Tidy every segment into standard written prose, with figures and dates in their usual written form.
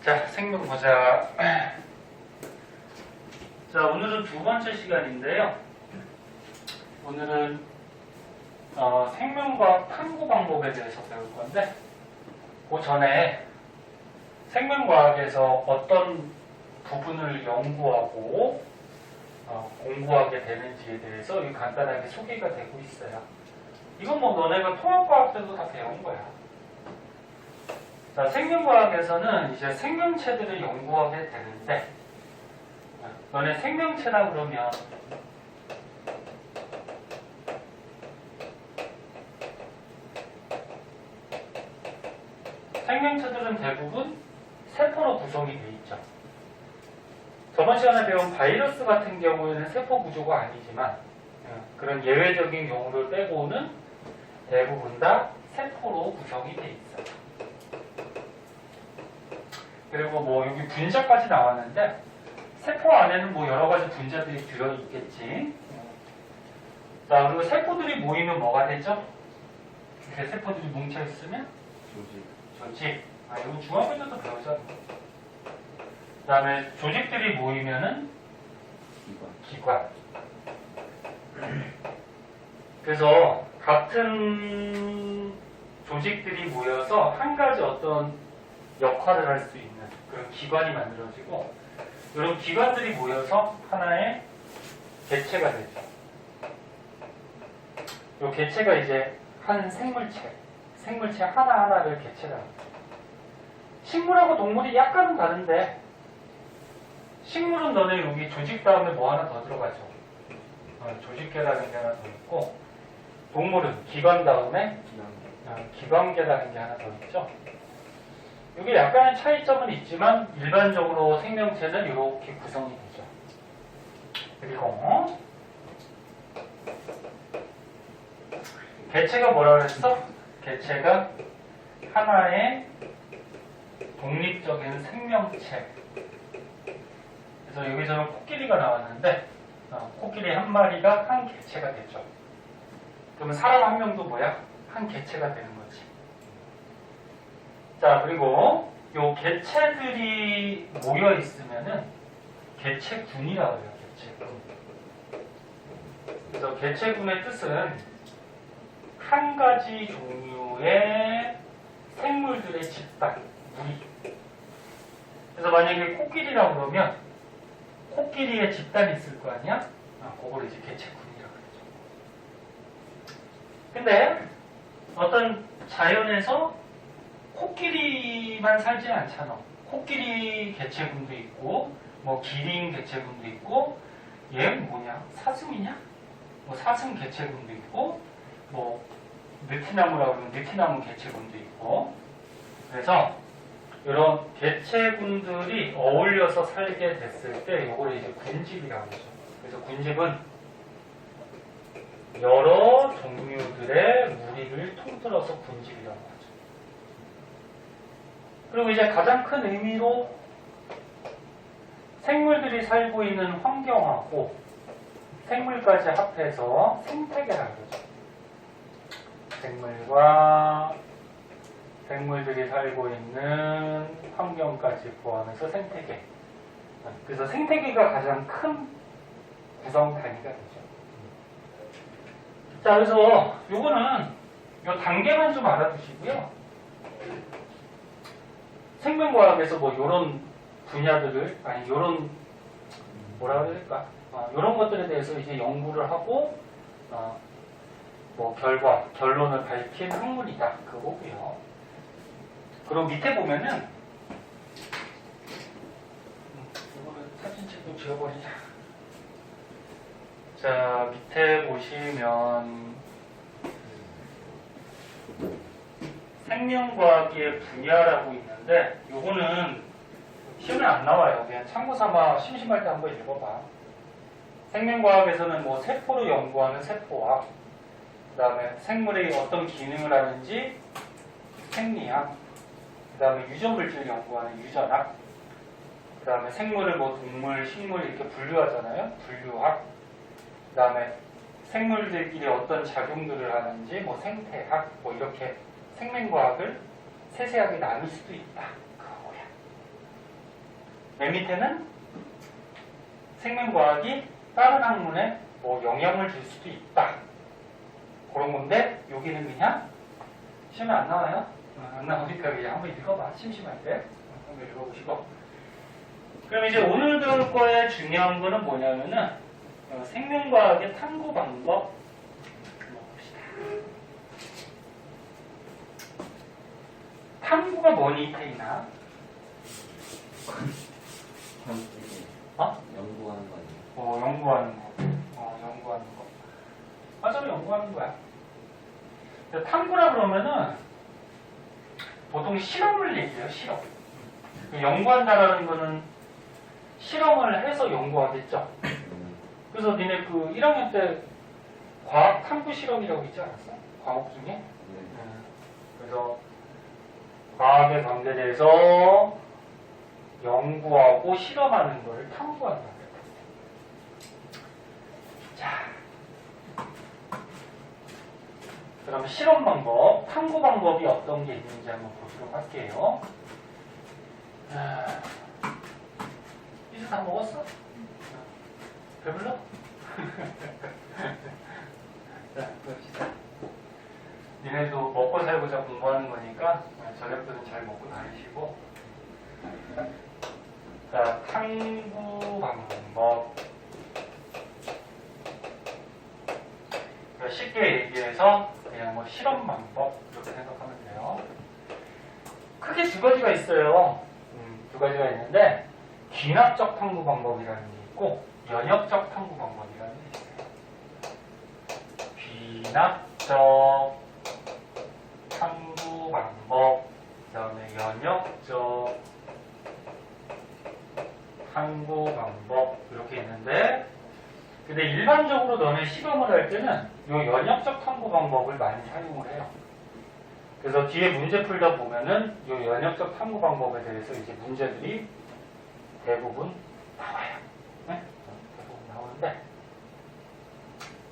자, 생명 보자. 자, 오늘은 두 번째 시간인데요. 오늘은 생명과학 탐구 방법에 대해서 배울 건데, 그 전에 생명과학에서 어떤 부분을 연구하고 공부하게 되는지에 대해서 간단하게 소개가 되고 있어요. 이건 뭐 너네가 통합과학 때도 다 배운 거야. 자, 생명과학에서는 이제 생명체들을 연구하게 되는데, 너네 생명체라 그러면 생명체들은 대부분 세포로 구성이 되어 있죠. 저번 시간에 배운 바이러스 같은 경우에는 세포 구조가 아니지만 그런 예외적인 경우를 빼고는 대부분 다 세포로 구성이 되어 있어요. 그리고 뭐 여기 분자까지 나왔는데 세포 안에는 뭐 여러 가지 분자들이 들어있겠지. 자, 그리고 세포들이 모이면 뭐가 되죠? 이렇게 세포들이 뭉쳐있으면 조직. 이건 중학교에서도 배우잖아. 그 다음에 조직들이 모이면은 기관. 그래서 같은 조직들이 모여서 한 가지 어떤 역할을 할 수 있는 그런 기관이 만들어지고, 이런 기관들이 모여서 하나의 개체가 되죠. 이 개체가 이제 한 생물체 하나하나를 개체라 합니다. 식물하고 동물이 약간은 다른데, 식물은 너네 여기 조직 다음에 뭐 하나 더 들어가죠. 조직계라는 게 하나 더 있고, 동물은 기관 다음에 기관계라는 게 하나 더 있죠. 여기 약간의 차이점은 있지만 일반적으로 생명체는 이렇게 구성이 되죠. 그리고 개체가 뭐라 그랬어? 개체가 하나의 독립적인 생명체. 그래서 여기서는 코끼리가 나왔는데 코끼리 한 마리가 한 개체가 되죠. 그러면 사람 한 명도 뭐야? 한 개체가 되는 거지. 자, 그리고 요 개체들이 모여 있으면은 개체군이라고 해요. 개체군. 그래서 개체군의 뜻은 한 가지 종류의 생물들의 집단, 무리. 그래서 만약에 코끼리라고 그러면 코끼리의 집단이 있을 거 아니야? 그걸 이제 개체군이라고 그러죠. 근데 어떤 자연에서 코끼리만 살지 않잖아. 코끼리 개체군도 있고, 뭐 기린 개체군도 있고, 얘는 뭐냐? 사슴이냐? 뭐 사슴 개체군도 있고, 뭐 느티나무라고 하면 느티나무 개체군도 있고. 그래서 이런 개체군들이 어울려서 살게 됐을 때 이걸 이제 군집이라고 하죠. 그래서 군집은 여러 종류들의 무리를 통틀어서 군집이라고 하죠. 그리고 이제 가장 큰 의미로 생물들이 살고 있는 환경하고 생물까지 합해서 생태계라고 그러죠. 생물들이 살고 있는 환경까지 포함해서 생태계. 그래서 생태계가 가장 큰 구성 단위가 되죠. 자, 그래서 요거는 요 단계만 좀 알아두시고요. 생명과학에서 뭐 요런 분야들을, 아니 요런 뭐라 그래야 될까? 요런 것들에 대해서 이제 연구를 하고 뭐 결론을 밝힌 학문이다. 그거고요. 그럼 밑에 보면은 이거를 사진책도 지워버리자. 자, 밑에 보시면 생명과학의 분야라고 있는데, 요거는 시험에 안 나와요. 그냥 참고삼아 심심할 때 한번 읽어봐. 생명과학에서는 뭐 세포를 연구하는 세포학, 그 다음에 생물의 어떤 기능을 하는지 생리학, 그 다음에 유전물질을 연구하는 유전학, 그 다음에 생물을 뭐 동물, 식물 이렇게 분류하잖아요. 분류학, 그 다음에 생물들끼리 어떤 작용들을 하는지 뭐 생태학, 뭐 이렇게 생명과학을 세세하게 나눌 수도 있다. 그거야. 맨 밑에는 생명과학이 다른 학문에 뭐 영향을 줄 수도 있다. 그런 건데 여기는 그냥 시험에 안 나와요. 안 나오니까 그냥 한번 읽어봐. 심심할 때 한번 읽어보시고. 그럼 이제 오늘 배울 거에 중요한 거는 뭐냐면은 생명과학의 탐구 방법 봅시다. 탐구가 뭐니 태이나? 연구하는 거 아니에요? 연구하는 거. 연구하는 거. 맞아요, 연구하는 거야. 탐구라 그러면은 보통 실험을 얘기해요, 실험. 연구한다라는 거는 실험을 해서 연구하겠죠. 그래서 니네 그 1학년 때 과학 탐구 실험이라고 있지 않았어? 과목 중에? 그래서 과학에 관계돼서 연구하고 실험하는 걸 탐구한다. 자, 그럼 실험 방법, 탐구 방법이 어떤 게 있는지 한번 보도록 할게요. 이제 다 먹었어? 배불러? 자, 봅시다. 니네도 먹고 살고자 공부하는 거니까 저녁들은 잘 먹고 다니시고. 자, 탐구 방법. 쉽게 얘기해서 그냥 뭐 실험 방법 이렇게 생각하면 돼요. 크게 두 가지가 있어요. 두 가지가 있는데 귀납적 탐구 방법이라는 게 있고 연역적 탐구 방법이라는 게 있어요. 귀납적 탐구 방법, 그 다음에 연역적 탐구 방법 이렇게 있는데, 근데 일반적으로 너네 시험을 할 때는 이 연역적 탐구 방법을 많이 사용을 해요. 그래서 뒤에 문제 풀다 보면은 이 연역적 탐구 방법에 대해서 이제 문제들이 대부분 나와요. 네? 대부분 나오는데,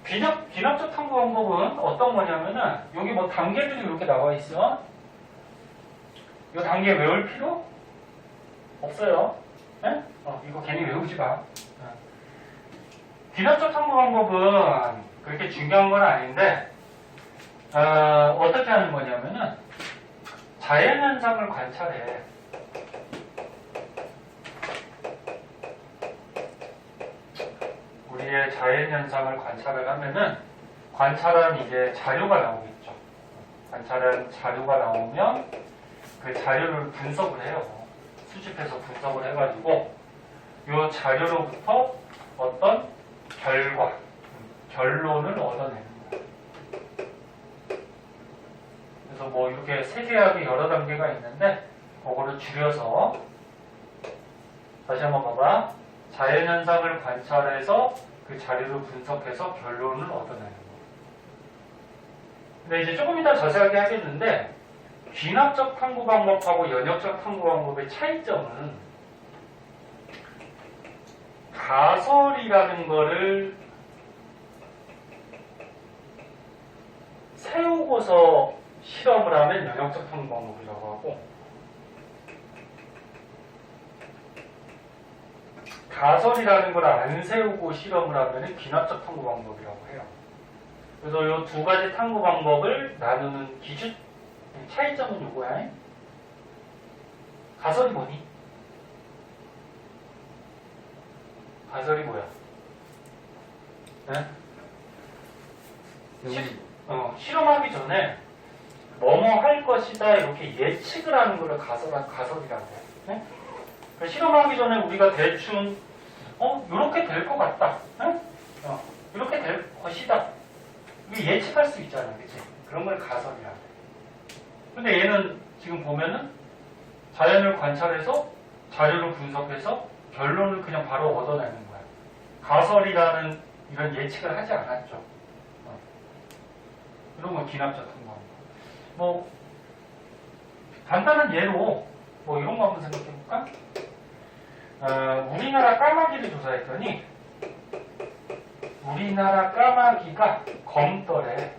귀납적 탐구 방법은 어떤 거냐면은 여기 뭐 단계들이 이렇게 나와 있어. 이 단계 외울 필요 없어요. 네? 이거 괜히 외우지 마. 귀납적 탐구 방법은 그렇게 중요한 건 아닌데, 어떻게 하는 거냐면은, 자연현상을 관찰해. 우리의 자연현상을 관찰을 하면은, 관찰한 이제 자료가 나오겠죠. 관찰한 자료가 나오면, 그 자료를 분석을 해요. 수집해서 분석을 해가지고, 이 자료로부터 어떤 결과, 결론을 얻어내는 거예요. 그래서 뭐 이렇게 세세하게 여러 단계가 있는데 그거를 줄여서 다시 한번 봐봐. 자연현상을 관찰해서 그 자료를 분석해서 결론을 얻어내는 거예요. 근데 이제 조금 이따 자세하게 하겠는데 귀납적 탐구 방법하고 연역적 탐구 방법의 차이점은 가설이라는 거를 세우고서 실험을 하면 연역적 탐구 방법이라고 하고, 가설이라는 걸 안 세우고 실험을 하면 귀납적 탐구 방법이라고 해요. 그래서 이 두 가지 탐구 방법을 나누는 기준, 차이점은 요거야. 가설이 뭐니? 가설이 뭐야? 네? 실험하기 전에 뭐뭐 할 것이다 이렇게 예측을 하는 걸 가설이라고 해요. 네? 그러니까 실험하기 전에 우리가 대충 이렇게 될 것 같다. 네? 이렇게 될 것이다. 이게 예측할 수 있잖아, 그치? 그런 걸 가설이라고 해요. 근데 얘는 지금 보면은 자연을 관찰해서 자료를 분석해서 결론을 그냥 바로 얻어내는 거야. 가설이라는 이런 예측을 하지 않았죠. 이런 건 귀납적 탐구. 뭐 간단한 예로 뭐 이런 거 한번 생각해 볼까? 우리나라 까마귀를 조사했더니 우리나라 까마귀가 검더래.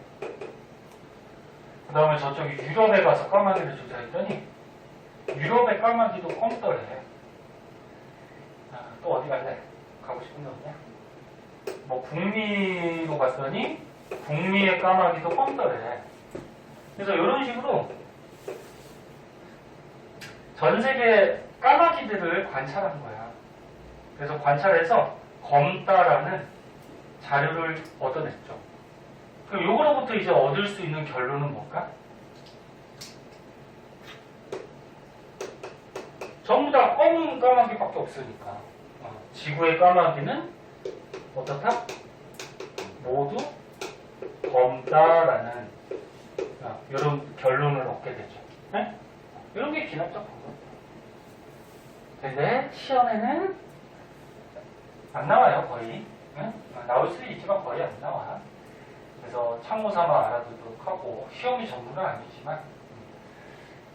그 다음에 저쪽에 유럽에 가서 까마귀를 조사했더니 유럽의 까마귀도 검더래. 또 어디 갈래? 가고 싶은 데 없냐? 뭐 북미로 갔더니 북미의 까마귀도 뻔더래. 그래서 이런 식으로 전 세계 까마귀들을 관찰한 거야. 그래서 관찰해서 검다라는 자료를 얻어냈죠. 그럼 요거로부터 이제 얻을 수 있는 결론은 뭘까? 전부 다 검은 까마귀밖에 없으니까 지구의 까마귀는 어떻다? 모두 검다라는 이런 결론을 얻게 되죠. 네? 이런 게 기납적 방법이에요. 근데 시험에는 안 나와요, 거의. 네? 나올 수도 있지만 거의 안 나와. 그래서 참고 삼아 알아두도록 하고, 시험이 전문은 아니지만.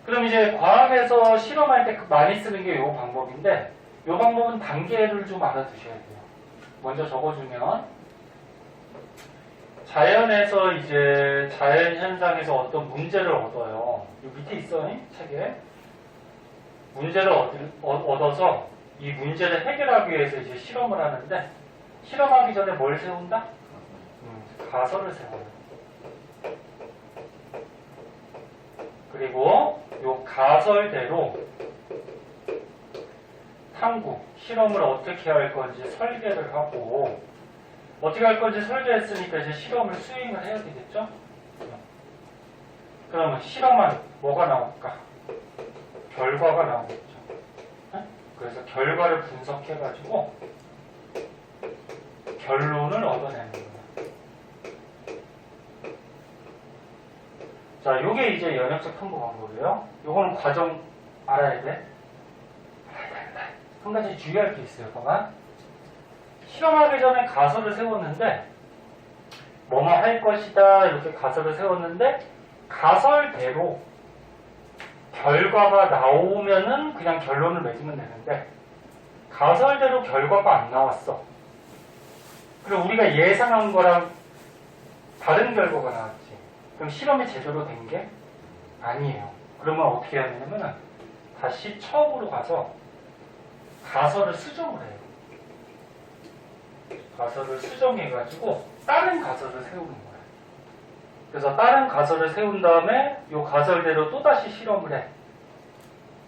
그럼 이제 과학에서 실험할 때 많이 쓰는 게 이 방법인데, 이 방법은 단계를 좀 알아두셔야 돼요. 먼저 적어주면, 자연에서 이제 자연 현상에서 어떤 문제를 얻어요. 이 밑에 있어, 책에. 문제를 얻어서 이 문제를 해결하기 위해서 이제 실험을 하는데, 실험하기 전에 뭘 세운다? 가설을 세워요. 그리고 이 가설대로 탐구, 실험을 어떻게 할 건지 설계를 하고, 어떻게 할 건지 설계했으니까 이제 실험을 수행을 해야 되겠죠? 그러면 실험한 뭐가 나올까? 결과가 나오겠죠. 네? 그래서 결과를 분석해가지고 결론을 얻어내는 거예요. 자, 요게 이제 연역적 탐구 방법이에요. 요거는 과정 알아야 돼. 한 가지 주의할 게 있어요. 봐봐. 실험하기 전에 가설을 세웠는데 뭐뭐 할 것이다 이렇게 가설을 세웠는데 가설대로 결과가 나오면은 그냥 결론을 맺으면 되는데 가설대로 결과가 안 나왔어. 그리고 우리가 예상한 거랑 다른 결과가 나왔지. 그럼 실험이 제대로 된 게 아니에요. 그러면 어떻게 해야 되냐면 다시 처음으로 가서 가설을 수정을 해요. 가설을 수정해가지고 다른 가설을 세우는 거예요. 그래서 다른 가설을 세운 다음에 이 가설대로 또다시 실험을 해.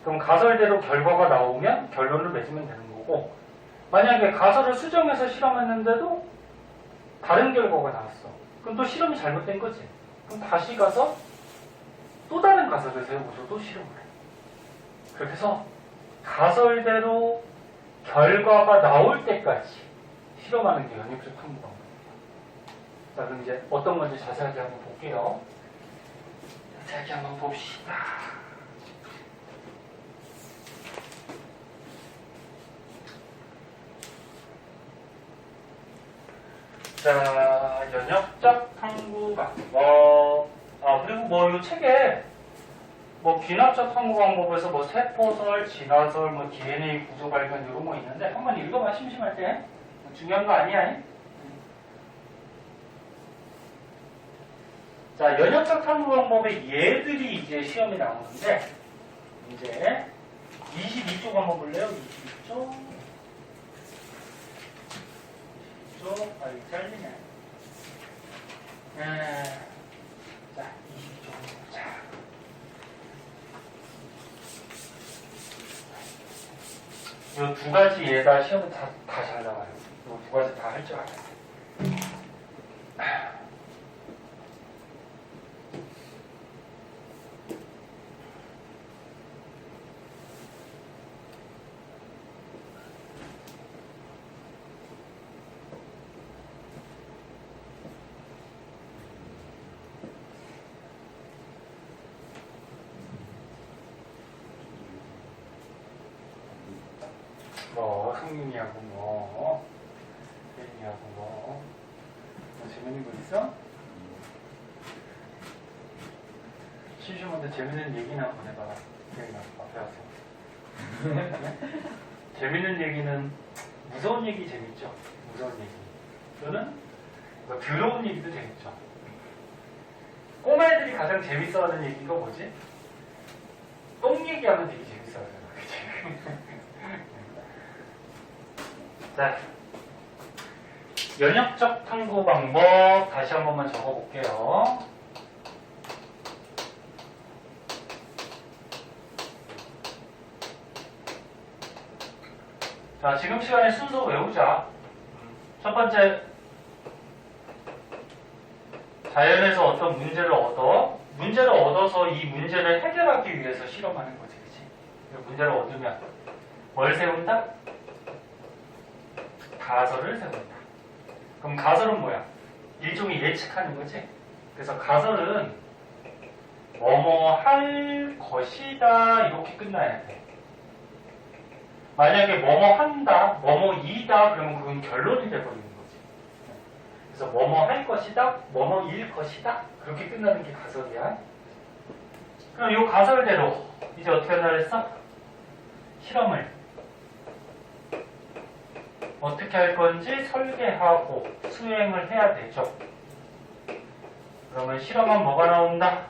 그럼 가설대로 결과가 나오면 결론을 맺으면 되는 거고, 만약에 가설을 수정해서 실험했는데도 다른 결과가 나왔어. 그럼 또 실험이 잘못된 거지. 그럼 다시 가서 또 다른 가설을 세우고서 또 실험을 해. 그렇게 해서 가설대로 결과가 나올 때까지 실험하는 게 연역적 탐구 방법이에요. 자, 그럼 이제 어떤 건지 자세하게 한번 볼게요. 자세하게 한번 봅시다. 자, 연역적 탐구 방법. 그리고 뭐 이 책에 뭐 귀납적 탐구 방법에서 뭐 세포설, 진화설, 뭐 DNA 구조 발견 이런 거 있는데 한번 읽어봐. 심심할 때. 중요한 거 아니야. 자, 연역적 탐구 방법의 예들이 이제 시험에 나오는데 이제 22쪽 한번 볼래요? 22쪽. 이거 잘리네. 자, 22쪽 보자. 이 두 가지 얘다 시험은 다 잘 나와요. 이 두 가지 다 할 줄 알아야 돼. 뭐 흥민이하고 뭐 혜린이하고 뭐 재밌는 거 있어? 심심한데 재밌는 얘기나 한번 해봐라. 혜린아 앞에 와서. 재밌는 얘기는 무서운 얘기 재밌죠? 무서운 얘기. 저는 뭐 더러운 얘기도 재밌죠. 꼬마애들이 가장 재밌어하는 얘기가 뭐지? 똥 얘기하면 되게 재밌어하잖아. 그치? 자, 연역적 탐구 방법 다시 한 번만 적어볼게요. 자, 지금 시간에 순서 외우자. 첫 번째, 자연에서 어떤 문제를 얻어서 이 문제를 해결하기 위해서 실험하는 거지, 그치? 문제를 얻으면 뭘 세운다? 가설을 세운다. 그럼 가설은 뭐야? 일종의 예측하는 거지. 그래서 가설은 뭐뭐 할 것이다 이렇게 끝나야 돼. 만약에 뭐뭐 한다, 뭐뭐 이다 그러면 그건 결론이 돼버리는 거지. 그래서 뭐뭐 할 것이다, 뭐뭐 일 것이다 그렇게 끝나는 게 가설이야. 그럼 이 가설대로 이제 어떻게 한다 그랬어? 실험을 어떻게 할 건지 설계하고 수행을 해야 되죠. 그러면 실험은 뭐가 나온다?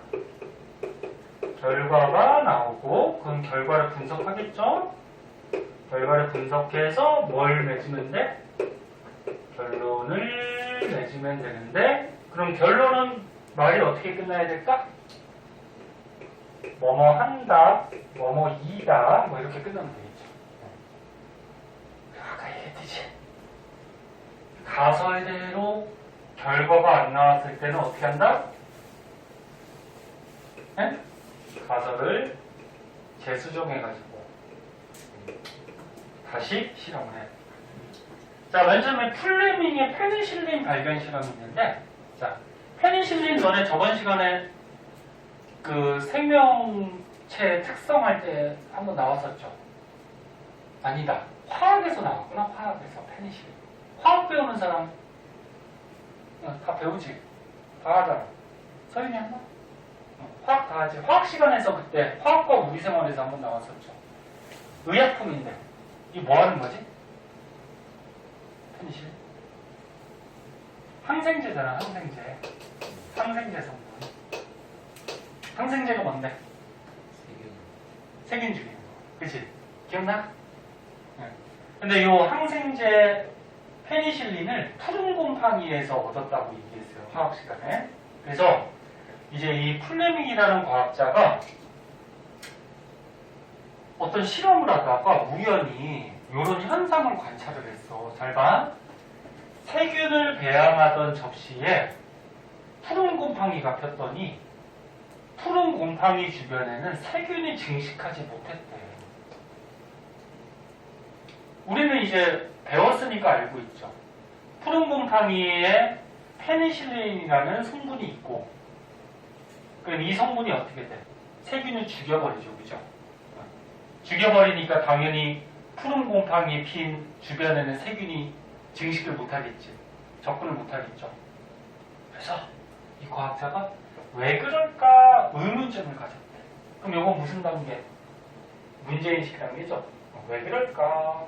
결과가 나오고 그럼 결과를 분석하겠죠? 결과를 분석해서 뭘 맺으면 돼? 결론을 맺으면 되는데 그럼 결론은 말이 어떻게 끝나야 될까? 뭐뭐 한다, 뭐뭐 이다 뭐 이렇게 끝나면 되겠죠. 아까 얘기했듯이 가설대로 결과가 안 나왔을 때는 어떻게 한다? 네? 가설을 재수정해가지고 다시 실험을 해야 됩니다. 자, 맨 처음에 플레밍의 페니실린 발견 실험이 있는데, 자, 페니실린 전에 저번 시간에 그 생명체 특성할 때 한번 나왔었죠. 아니다. 화학에서 나왔구나. 화학에서 페니실린. 화학 배우는 사람 다 배우지. 다 하잖아. 서윤이 한번? 화학 다 하지. 화학 시간에서 그때 화학과 우리생활에서 한번 나왔었죠. 의약품인데 이 뭐 하는 거지? 페니실린? 항생제잖아. 항생제. 항생제 성분. 항생제가 뭔데? 세균 죽이는 거. 그치? 기억나? 네. 근데 이 항생제 페니실린을 푸른 곰팡이에서 얻었다고 얘기했어요. 화학 시간에. 그래서 이제 이 플레밍이라는 과학자가 어떤 실험을 하다가 우연히 이런 현상을 관찰을 했어. 잘 봐. 세균을 배양하던 접시에 푸른 곰팡이가 폈더니 푸른 곰팡이 주변에는 세균이 증식하지 못했대. 우리는 이제 배웠으니까 알고 있죠. 푸른 곰팡이에 페니실린이라는 성분이 있고 그럼 이 성분이 어떻게 돼? 세균을 죽여버리죠. 그죠? 죽여버리니까 당연히 푸른 곰팡이 핀 주변에는 세균이 증식을 못하겠지. 접근을 못하겠죠. 그래서 이 과학자가 왜 그럴까 의문점을 가졌대. 그럼 이거 무슨 단계? 문제인식 단계죠. 왜 그럴까?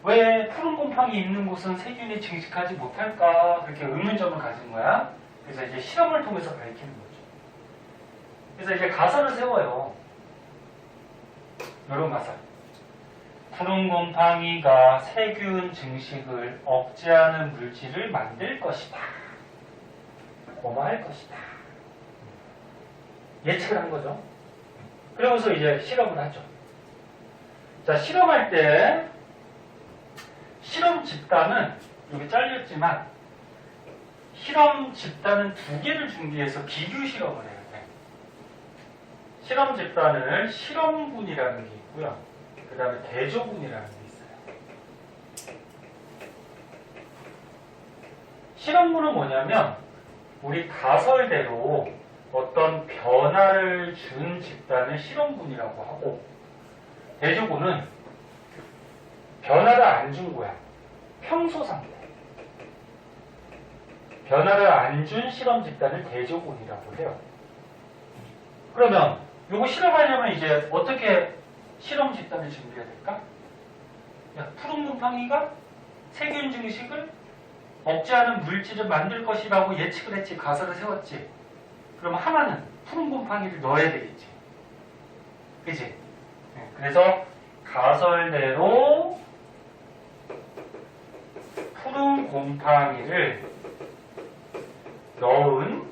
왜 푸른 곰팡이 있는 곳은 세균이 증식하지 못할까? 그렇게 의문점을 가진 거야. 그래서 이제 실험을 통해서 밝히는 거죠. 그래서 이제 가설을 세워요. 이런 가설. 푸른 곰팡이가 세균 증식을 억제하는 물질을 만들 것이다. 뭐뭐 할 것이다. 예측을 한 거죠. 그러면서 이제 실험을 하죠. 자, 실험할 때 실험 집단은 여기 잘렸지만 실험 집단은 2개를 준비해서 비교 실험을 해야 돼. 실험 집단을 실험군이라는 게 있고요. 그 다음에 대조군이라는 게 있어요. 실험군은 뭐냐면 우리 가설대로 어떤 변화를 준 집단을 실험군이라고 하고 대조군은 변화를 안 준 거야. 평소 상태. 변화를 안 준 실험 집단을 대조군이라고 해요. 그러면 이거 실험하려면 이제 어떻게 실험 집단을 준비해야 될까? 야, 푸른 곰팡이가 세균 증식을 억제하는 물질을 만들 것이라고 예측을 했지. 가설을 세웠지. 그러면 하나는 푸른 곰팡이를 넣어야 되겠지. 그치? 네, 그래서 가설대로 푸른 곰팡이를 넣은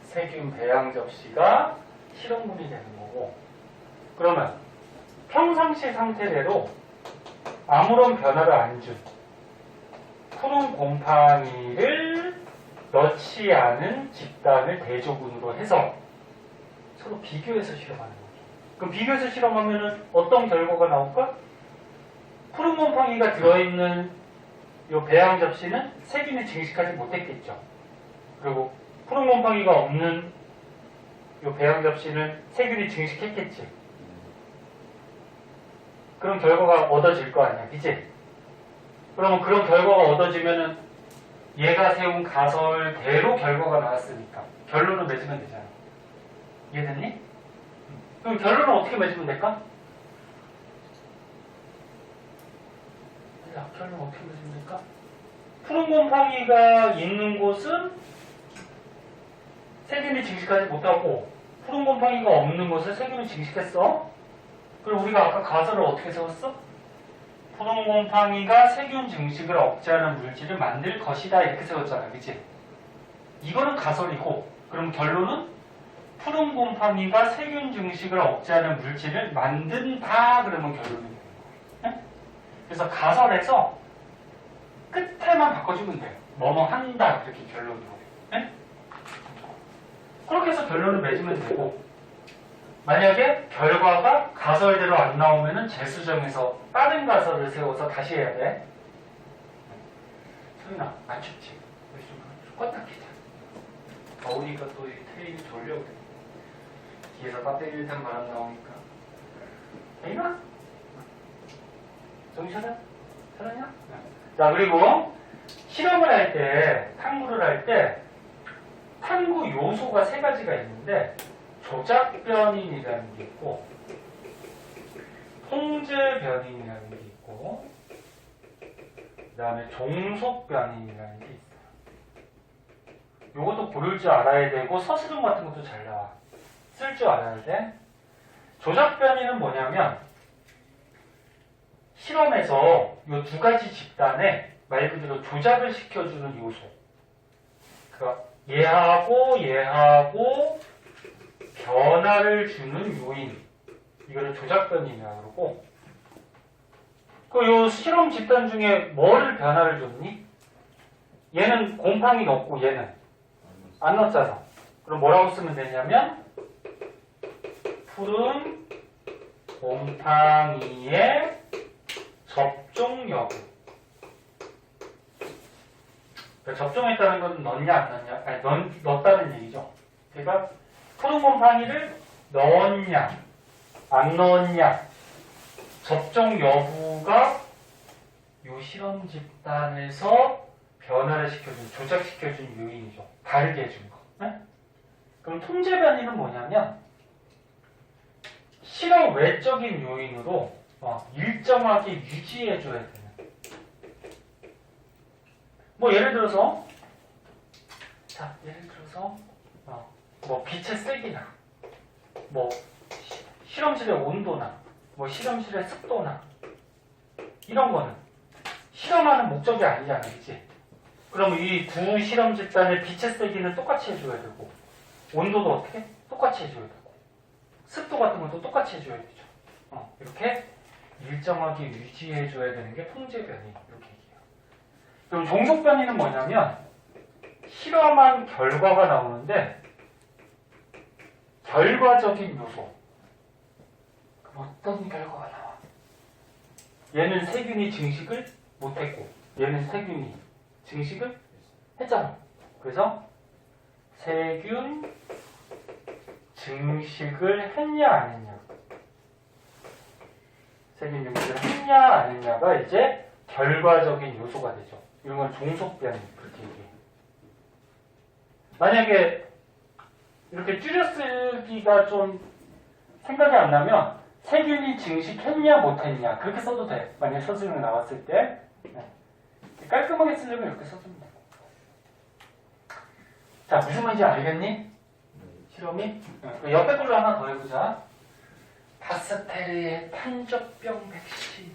세균 배양 접시가 실험물이 되는 거고, 그러면 평상시 상태대로 아무런 변화를 안 준 푸른 곰팡이를 넣지 않은 집단을 대조군으로 해서 서로 비교해서 실험하는 거죠. 그럼 비교해서 실험하면은 어떤 결과가 나올까? 푸른 곰팡이가 들어있는 이 배양 접시는 세균이 증식하지 못했겠죠. 그리고 푸른 곰팡이가 없는 이 배양 접시는 세균이 증식했겠지. 그런 결과가 얻어질 거 아니야, 그치? 그러면 그런 결과가 얻어지면은 얘가 세운 가설대로 결과가 나왔으니까 결론을 맺으면 되잖아. 이해됐니? 그럼 결론은 어떻게 맺으면 될까? 야, 결론 어떻게 맺으면 될까? 푸른 곰팡이가 있는 곳은 세균이 증식하지 못하고 푸른 곰팡이가 없는 곳은 세균이 증식했어. 그리고 우리가 아까 가설을 어떻게 세웠어? 푸른 곰팡이가 세균 증식을 억제하는 물질을 만들 것이다 이렇게 세웠잖아, 그치? 이거는 가설이고, 그럼 결론은 푸른 곰팡이가 세균 증식을 억제하는 물질을 만든다 그러면 결론이 되는 거야. 네? 그래서 가설에서 끝에만 바꿔주면 돼요. 뭐뭐 한다 그렇게 결론으로. 네? 그렇게 해서 결론을 맺으면 되고, 만약에 결과가 가설대로 안 나오면은 재수정해서 다른 가설을 세워서 다시 해야 돼. 소윤아, 안 춥지? 우리 좀 껐다 키자. 더우니까 또 테이블 졸려 그래. 뒤에서 배터리를 탄 바람 나오니까. 소윤아? 정신 차려? 차렸냐? 자, 그리고 실험을 할 때, 탐구를 할 때 탐구 요소가 세 가지가 있는데 조작 변인이라는 게 있고 통제 변인이라는 게 있고 그 다음에 종속 변인이라는 게 있어요. 요것도 고를 줄 알아야 되고 서술형 같은 것도 잘 나와. 쓸 줄 알아야 돼. 조작 변인은 뭐냐면 실험에서 요 두 가지 집단에 말 그대로 조작을 시켜주는 요소. 그러니까 얘하고 변화를 주는 요인, 이거를 조작 변인이라고 그러고, 그 요 실험 집단 중에 뭐를 변화를 줬니? 얘는 곰팡이 넣고 얘는 안 넣었잖아. 그럼 뭐라고 쓰면 되냐면 푸른 곰팡이의 접종 여부. 그러니까 접종했다는 건 넣냐 안 넣냐? 아니 넣었다는 얘기죠. 그러니까 푸른 곰팡이를 넣었냐 안 넣었냐 접종 여부가 요 실험 집단에서 변화를 시켜준, 조작시켜준 요인이죠. 다르게 해준 거. 네? 그럼 통제 변이는 뭐냐면 실험 외적인 요인으로 일정하게 유지해줘야 되는. 뭐 예를 들어서 뭐 빛의 세기나 뭐 실험실의 온도나 뭐 실험실의 습도나 이런 거는 실험하는 목적이 아니잖아, 그치? 그럼 이 두 실험 집단의 빛의 세기는 똑같이 해줘야 되고 온도도 어떻게? 똑같이 해줘야 되고 습도 같은 것도 똑같이 해줘야 되죠. 이렇게 일정하게 유지해줘야 되는 게 통제 변이, 이렇게 얘기해요. 그럼 종속 변이는 뭐냐면 실험한 결과가 나오는데 결과적인 요소. 그럼 어떤 결과가 나와? 얘는 세균이 증식을 못했고 얘는 세균이 증식을 했잖아. 그래서 세균 증식을 했냐 안 했냐, 세균 증식을 했냐 안 했냐가 이제 결과적인 요소가 되죠. 이런 건 종속 변이, 그렇게 얘기해요. 만약에 이렇게 줄여쓰기가 좀 생각이 안 나면 세균이 증식했냐 못했냐 그렇게 써도 돼. 만약에 서술형이 나왔을 때 깔끔하게 쓰려면 이렇게 써주면 돼. 자, 무슨 말인지 알겠니? 실험이? 옆에 걸로 하나 더 해보자. 파스테르의 탄저병 백신.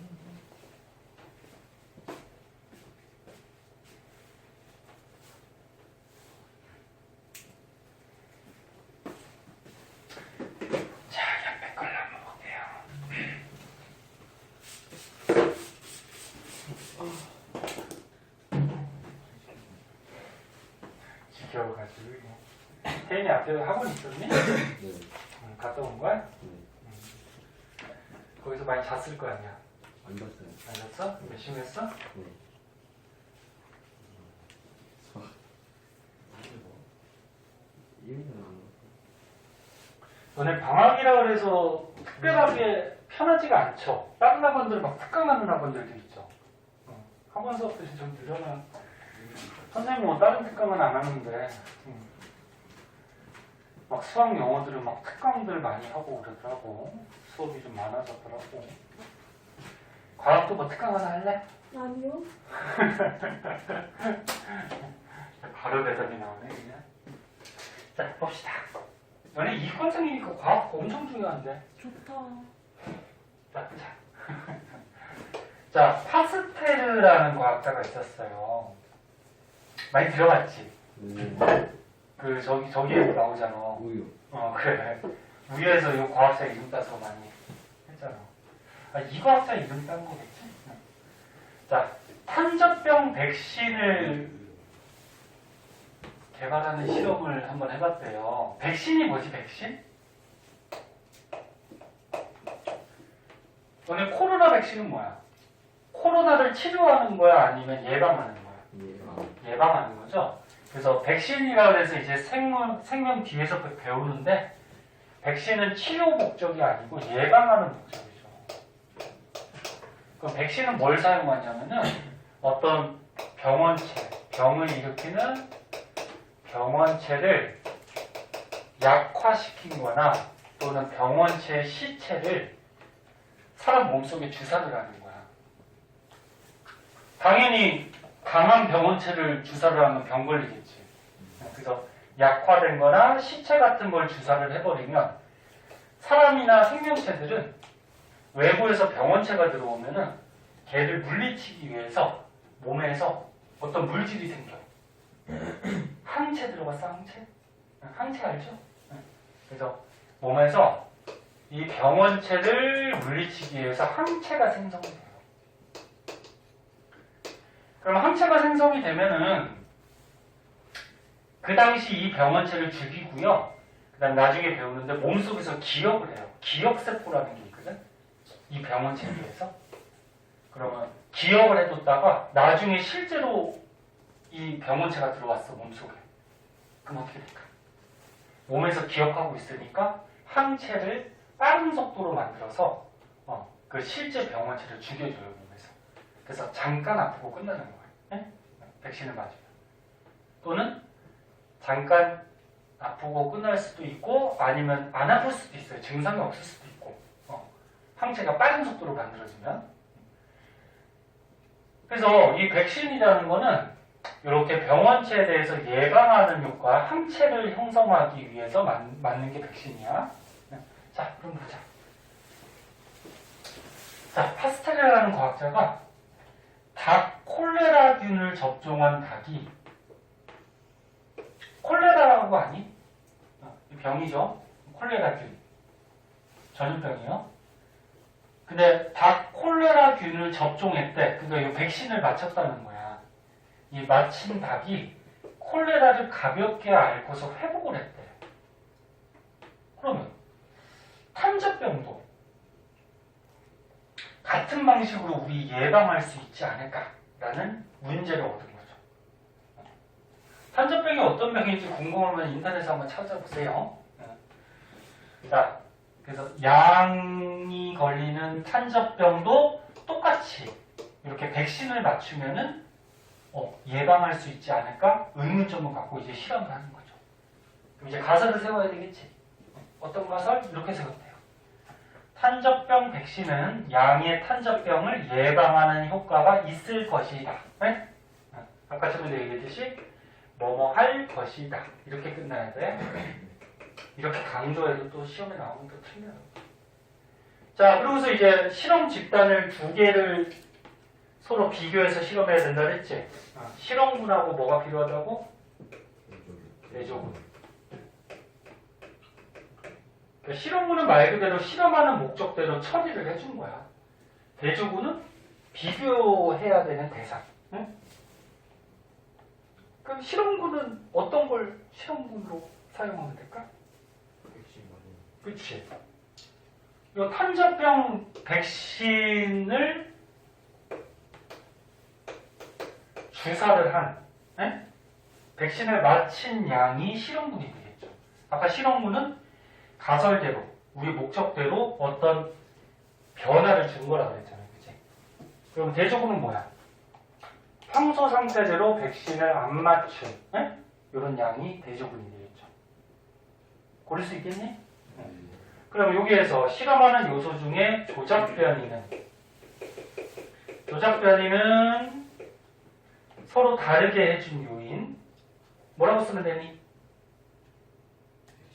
당연히 앞에 학원 있었니? 네. 갔다 온 거야? 네. 거기서 많이 잤을 거 아니야? 안 잤어요. 안 잤어? 열심히 했어? 네. 너네 방학이라 그래서 특별하게 편하지가 않죠. 다른 학원들 막 특강하는 학원들도 있죠. 학원 수업들이 좀 늘려면 선생님 뭐 다른 특강은 안 하는데 막 수학 영어들은 막 특강들 많이 하고 그러더라고. 수업이 좀 많아졌더라고. 과학도 뭐 특강 하나 할래? 아니요. 바로 대답이 나오네 그냥. 자 봅시다. 너네 이과생이니까 과학 엄청 중요한데. 좋다. 자, 자 파스테르라는 과학자가 있었어요. 많이 들어봤지? 그 저기에 나오잖아. 우유. 그래. 우유에서 이 과학자 이름 따서 많이 했잖아. 이 과학자 이름 딴 거겠지? 자, 탄저병 백신을 개발하는 실험을 한번 해봤대요. 백신이 뭐지, 백신? 너네 코로나 백신은 뭐야? 코로나를 치료하는 거야? 아니면 예방하는 거야? 예방하는 거죠? 그래서 백신이라고 해서 이제 생명 뒤에서 배우는데 백신은 치료 목적이 아니고 예방하는 목적이죠. 그럼 백신은 뭘 사용하냐면은 어떤 병을 일으키는 병원체를 약화시킨 거나 또는 병원체의 시체를 사람 몸속에 주사를 하는 거야. 당연히 강한 병원체를 주사를 하면 병 걸리겠지. 그래서 약화된 거나 시체 같은 걸 주사를 해버리면 사람이나 생명체들은 외부에서 병원체가 들어오면은 걔를 물리치기 위해서 몸에서 어떤 물질이 생겨. 항체 들어갔어, 항체? 항체 알죠? 그래서 몸에서 이 병원체를 물리치기 위해서 항체가 생성돼요. 그럼 항체가 생성이 되면은 그 당시 이 병원체를 죽이고요. 그 다음 나중에 배우는데 몸속에서 기억을 해요. 기억세포라는 게 있거든. 이 병원체에 의해서. 그러면 기억을 해뒀다가 나중에 실제로 이 병원체가 들어왔어, 몸속에. 그럼 어떻게 될까? 몸에서 기억하고 있으니까 항체를 빠른 속도로 만들어서 그 실제 병원체를 죽여줘요, 몸에서. 그래서 잠깐 아프고 끝나는 거예요. 네? 백신을 맞으면. 또는 잠깐 아프고 끝날 수도 있고 아니면 안 아플 수도 있어요. 증상이 없을 수도 있고. 항체가 빠른 속도로 만들어지면. 그래서 이 백신이라는 거는 이렇게 병원체에 대해서 예방하는 효과, 항체를 형성하기 위해서 맞는 게 백신이야. 자, 그럼 보자. 자, 파스텔레라는 과학자가 닭 콜레라균을 접종한 닭이 콜레라라고 아니? 병이죠. 콜레라균. 전염병이요. 근데 닭 콜레라균을 접종했대. 그러니까 이 백신을 맞췄다는 거야. 이 맞힌 닭이 콜레라를 가볍게 앓고서 회복을 했대. 그러면 탄저병도 같은 방식으로 우리 예방할 수 있지 않을까라는 문제를 얻은 거죠. 탄저병이 어떤 병인지 궁금하면 인터넷에 한번 찾아보세요. 자, 그래서 양이 걸리는 탄저병도 똑같이 이렇게 백신을 맞추면은 예방할 수 있지 않을까? 의문점을 갖고 이제 실험을 하는 거죠. 그럼 이제 가설을 세워야 되겠지. 어떤 가설? 이렇게 세웠대요. 탄저병 백신은 양의 탄저병을 예방하는 효과가 있을 것이다. 네? 아까 전에 얘기했듯이 뭐뭐 할 것이다. 이렇게 끝나야 돼. 이렇게 강조해도 또 시험에 나오면 또 틀려요. 자, 그러고서 이제 실험 집단을 두 개를 서로 비교해서 실험해야 된다 그랬지? 실험군하고 뭐가 필요하다고? 대조군. 그러니까 실험군은 말 그대로 실험하는 목적대로 처리를 해준 거야. 대조군은 비교해야 되는 대상. 응? 그럼 실험군은 어떤 걸 실험군으로 사용하면 될까? 백신 맞은. 그치? 이 탄저병 백신을 주사를 한, 에? 백신을 맞힌 양이 실험군이 되겠죠. 아까 실험군은 가설대로, 우리 목적대로 어떤 변화를 준 거라고 그랬잖아요. 그치? 그럼 대조군은 뭐야? 평소 상태대로 백신을 안 맞춘, 에? 이런 양이 대조군이 되겠죠. 고를 수 있겠니? 그럼 여기에서 실험하는 요소 중에 조작변이는 서로 다르게 해준 요인 뭐라고 쓰면 되니?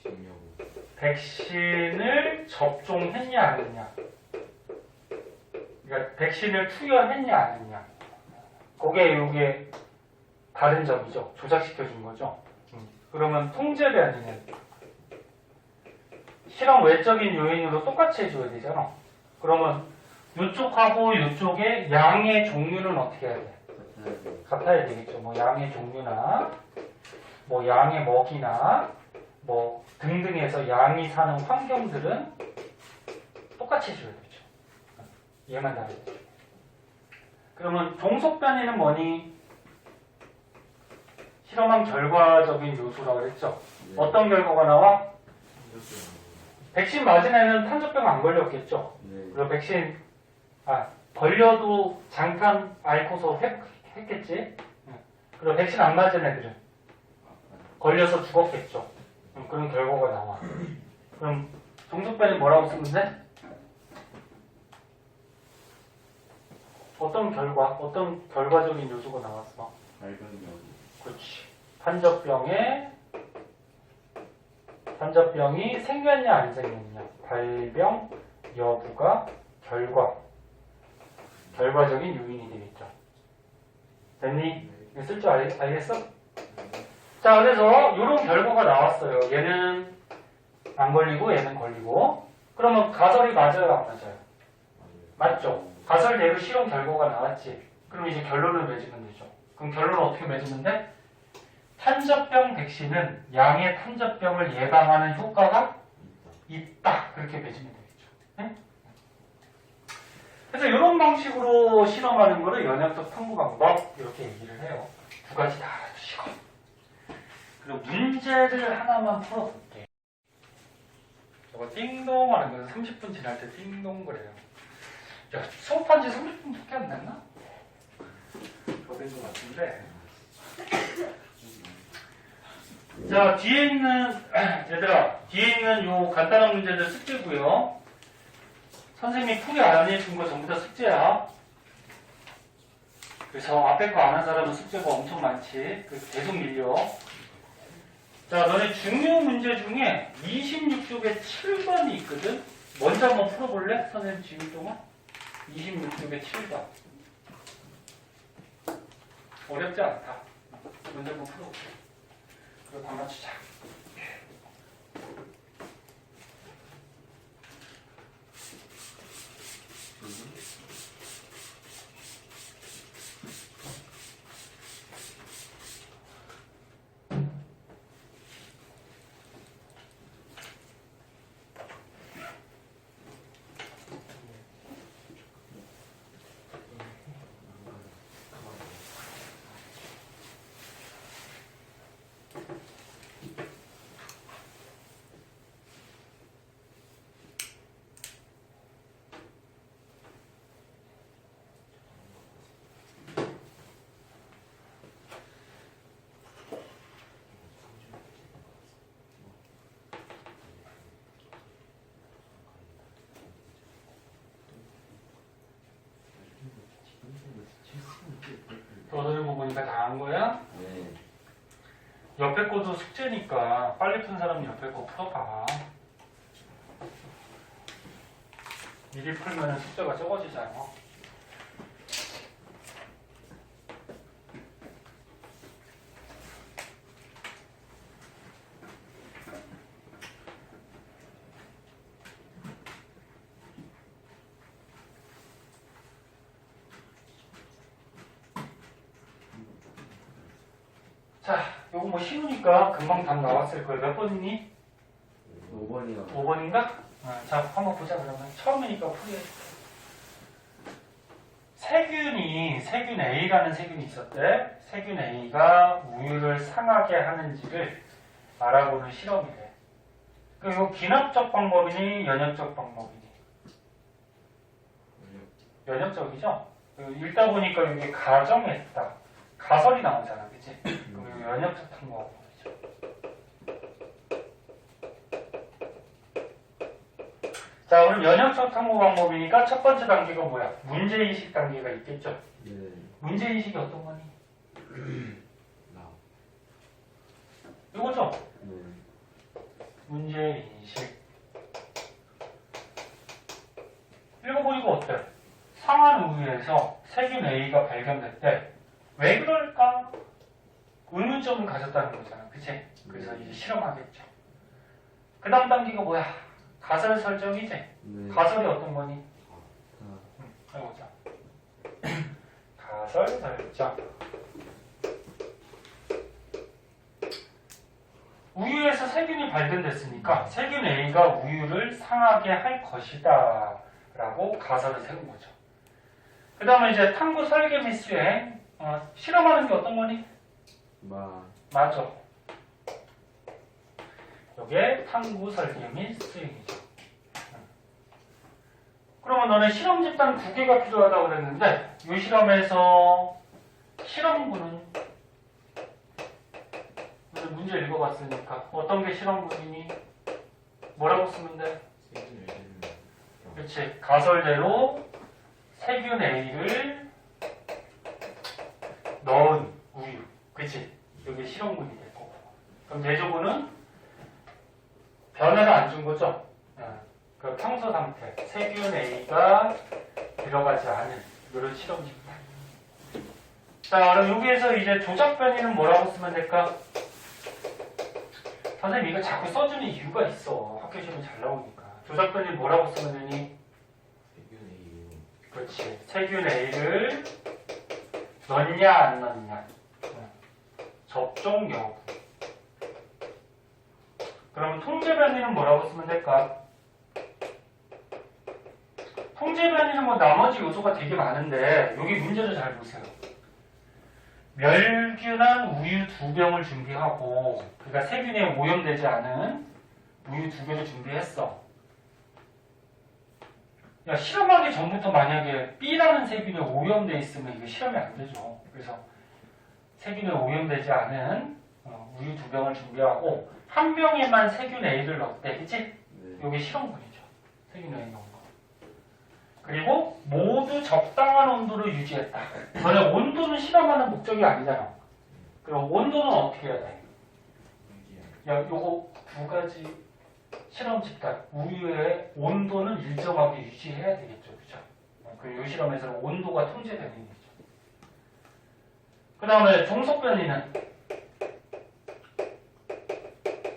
백신 여부. 백신을 접종했냐 안 했냐, 그러니까 백신을 투여했냐 안 했냐, 그게 요게 다른 점이죠. 조작시켜준 거죠. 그러면 통제변이는 실험 외적인 요인으로 똑같이 해줘야 되잖아. 그러면 이쪽하고 이쪽의 양의 종류는 어떻게 해야 돼? 같아야 되겠죠. 뭐 양의 종류나 뭐 양의 먹이나 뭐 등등해서 양이 사는 환경들은 똑같이 해줘야 되죠. 얘만 다르죠. 그러면 종속변이는 뭐니? 실험한 결과적인 요소라고 그랬죠. 네. 어떤 결과가 나와? 탄저병. 백신 맞은 애는 탄저병 안 걸렸겠죠. 네. 그리고 백신 걸려도 잠깐 앓고서 했겠지. 그리고 백신 안 맞은 애들은 걸려서 죽었겠죠. 그런 결과가 나와. 그럼 종속변이 뭐라고 쓰면 돼? 어떤 결과적인 요소가 나왔어? 발병. 그렇지. 탄저병이 생겼냐 안 생겼냐, 발병 여부가 결과적인 요인이 되겠죠. 됐니? 이거 쓸 줄 알겠어? 자, 그래서 이런 결과가 나왔어요. 얘는 안 걸리고 얘는 걸리고. 그러면 가설이 맞아요 안 맞아요? 맞죠? 가설대로 실험 결과가 나왔지. 그럼 이제 결론을 맺으면 되죠. 그럼 결론을 어떻게 맺으면 돼? 탄저병 백신은 양의 탄저병을 예방하는 효과가 있다. 그렇게 맺으면 되겠죠. 네? 그래서 이런 방식으로 실험하는 거를 연역적 탐구 방법 이렇게 얘기를 해요. 두 가지 다 알아두시고. 그리고 문제를 하나만 풀어볼게요. 저거 띵동 하는 거는 30분 지날 때 띵동 그래요. 야, 수업한 지 30분밖에 안 됐나? 더 된 것 같은데. 자, 뒤에 있는, 얘들아, 뒤에 있는 요 간단한 문제들 숙제고요. 선생님이 풀이 안 해준 거 전부 다 숙제야. 그래서 앞에 거 안 한 사람은 숙제가 엄청 많지. 그래서 계속 밀려. 자, 너네 중요 문제 중에 26쪽에 7번이 있거든? 먼저 한번 풀어볼래? 선생님 지금 동안? 26쪽에 7번. 어렵지 않다. 먼저 한번 풀어볼게. 그리고 다 맞추자. 떠들고 보니까 다 한 거야? 네. 옆에 거도 숙제니까 빨리 푼 사람은 옆에 거 풀어봐. 미리 풀면 숙제가 적어지잖아. 자, 요거 뭐 쉬우니까 금방 답 나왔을 거예요. 몇 번이니? 5번이요. 5번인가? 자, 한번 보자 그러면. 처음이니까 풀이해줄게. 세균 A라는 세균이 있었대. 세균 A가 우유를 상하게 하는지를 알아보는 실험이래. 이거 기납적 방법이니 연역적 방법이니? 연역적이죠? 읽다 보니까 여기 가정했다. 가설이 나오잖아, 그치? 그럼 이거 연역적 탐구방법이죠. 자, 그럼 연역적 탐구 방법이니까 첫 번째 단계가 뭐야? 문제인식 단계가 있겠죠? 네. 문제인식이 어떤 거니? 나. 이거죠? 네. 문제인식. 읽어보니까 어때? 상한 우유에서 세균 A가 발견됐대. 왜 그럴까? 의문점을 가졌다는 거잖아. 그치? 그래서 이제 실험하겠죠. 그 다음 단계가 뭐야? 가설 설정이지? 네. 가설이 어떤 거니? 아, 해보자. 가설 설정. 우유에서 세균이 발견됐으니까 세균 A가 우유를 상하게 할 것이다 라고 가설을 세운 거죠. 그 다음에 이제 탐구 설계 및 수행. 실험하는 게 어떤 거니? 맞아. 이게 탐구 설계 및 수행이죠. 그러면 너네 실험 집단 9개가 필요하다고 그랬는데 이 실험에서 실험군은 문제 읽어봤으니까 어떤 게 실험군이니? 뭐라고 쓰면 돼? 세균 A는 그렇지. 가설대로 세균 A를 넣은 우유. 그치? 여기 실험군이 될 거고. 그럼 제조군은 변화를 안 준 거죠? 그 평소 상태. 세균 A가 들어가지 않은 이런 실험 집단. 자, 그럼 여기에서 이제 조작 변이는 뭐라고 쓰면 될까? 선생님 이거 자꾸 써주는 이유가 있어. 학교 시험에 잘 나오니까. 조작 변이 뭐라고 쓰면 되니? 세균 A요. 그렇지. 세균 A를 넣냐 안 넣냐. 접종 여부. 그럼 통제 변이는 뭐라고 쓰면 될까? 통제 변이는 뭐 나머지 요소가 되게 많은데 여기 문제를 잘 보세요. 멸균한 우유 2병을 준비하고 그러니까 세균에 오염되지 않은 우유 2개를 준비했어. 야, 실험하기 전부터 만약에 B라는 세균에 오염돼 있으면 이거 실험이 안 되죠. 그래서 세균에 오염되지 않은 우유 2병을 준비하고 한 병에만 세균 A를 넣었대. 그치? 네. 여기 실험군이죠. 세균 A 넣은 거. 그리고 모두 적당한 온도를 유지했다. 너네 온도는 실험하는 목적이 아니잖아. 그럼 온도는 어떻게 해야 돼? 야, 요거 2가지 실험 집단. 우유의 온도는 일정하게 유지해야 되겠죠. 그죠? 그리고 이 실험에서는 온도가 통제되는 거죠. 그 다음에 종속 변이는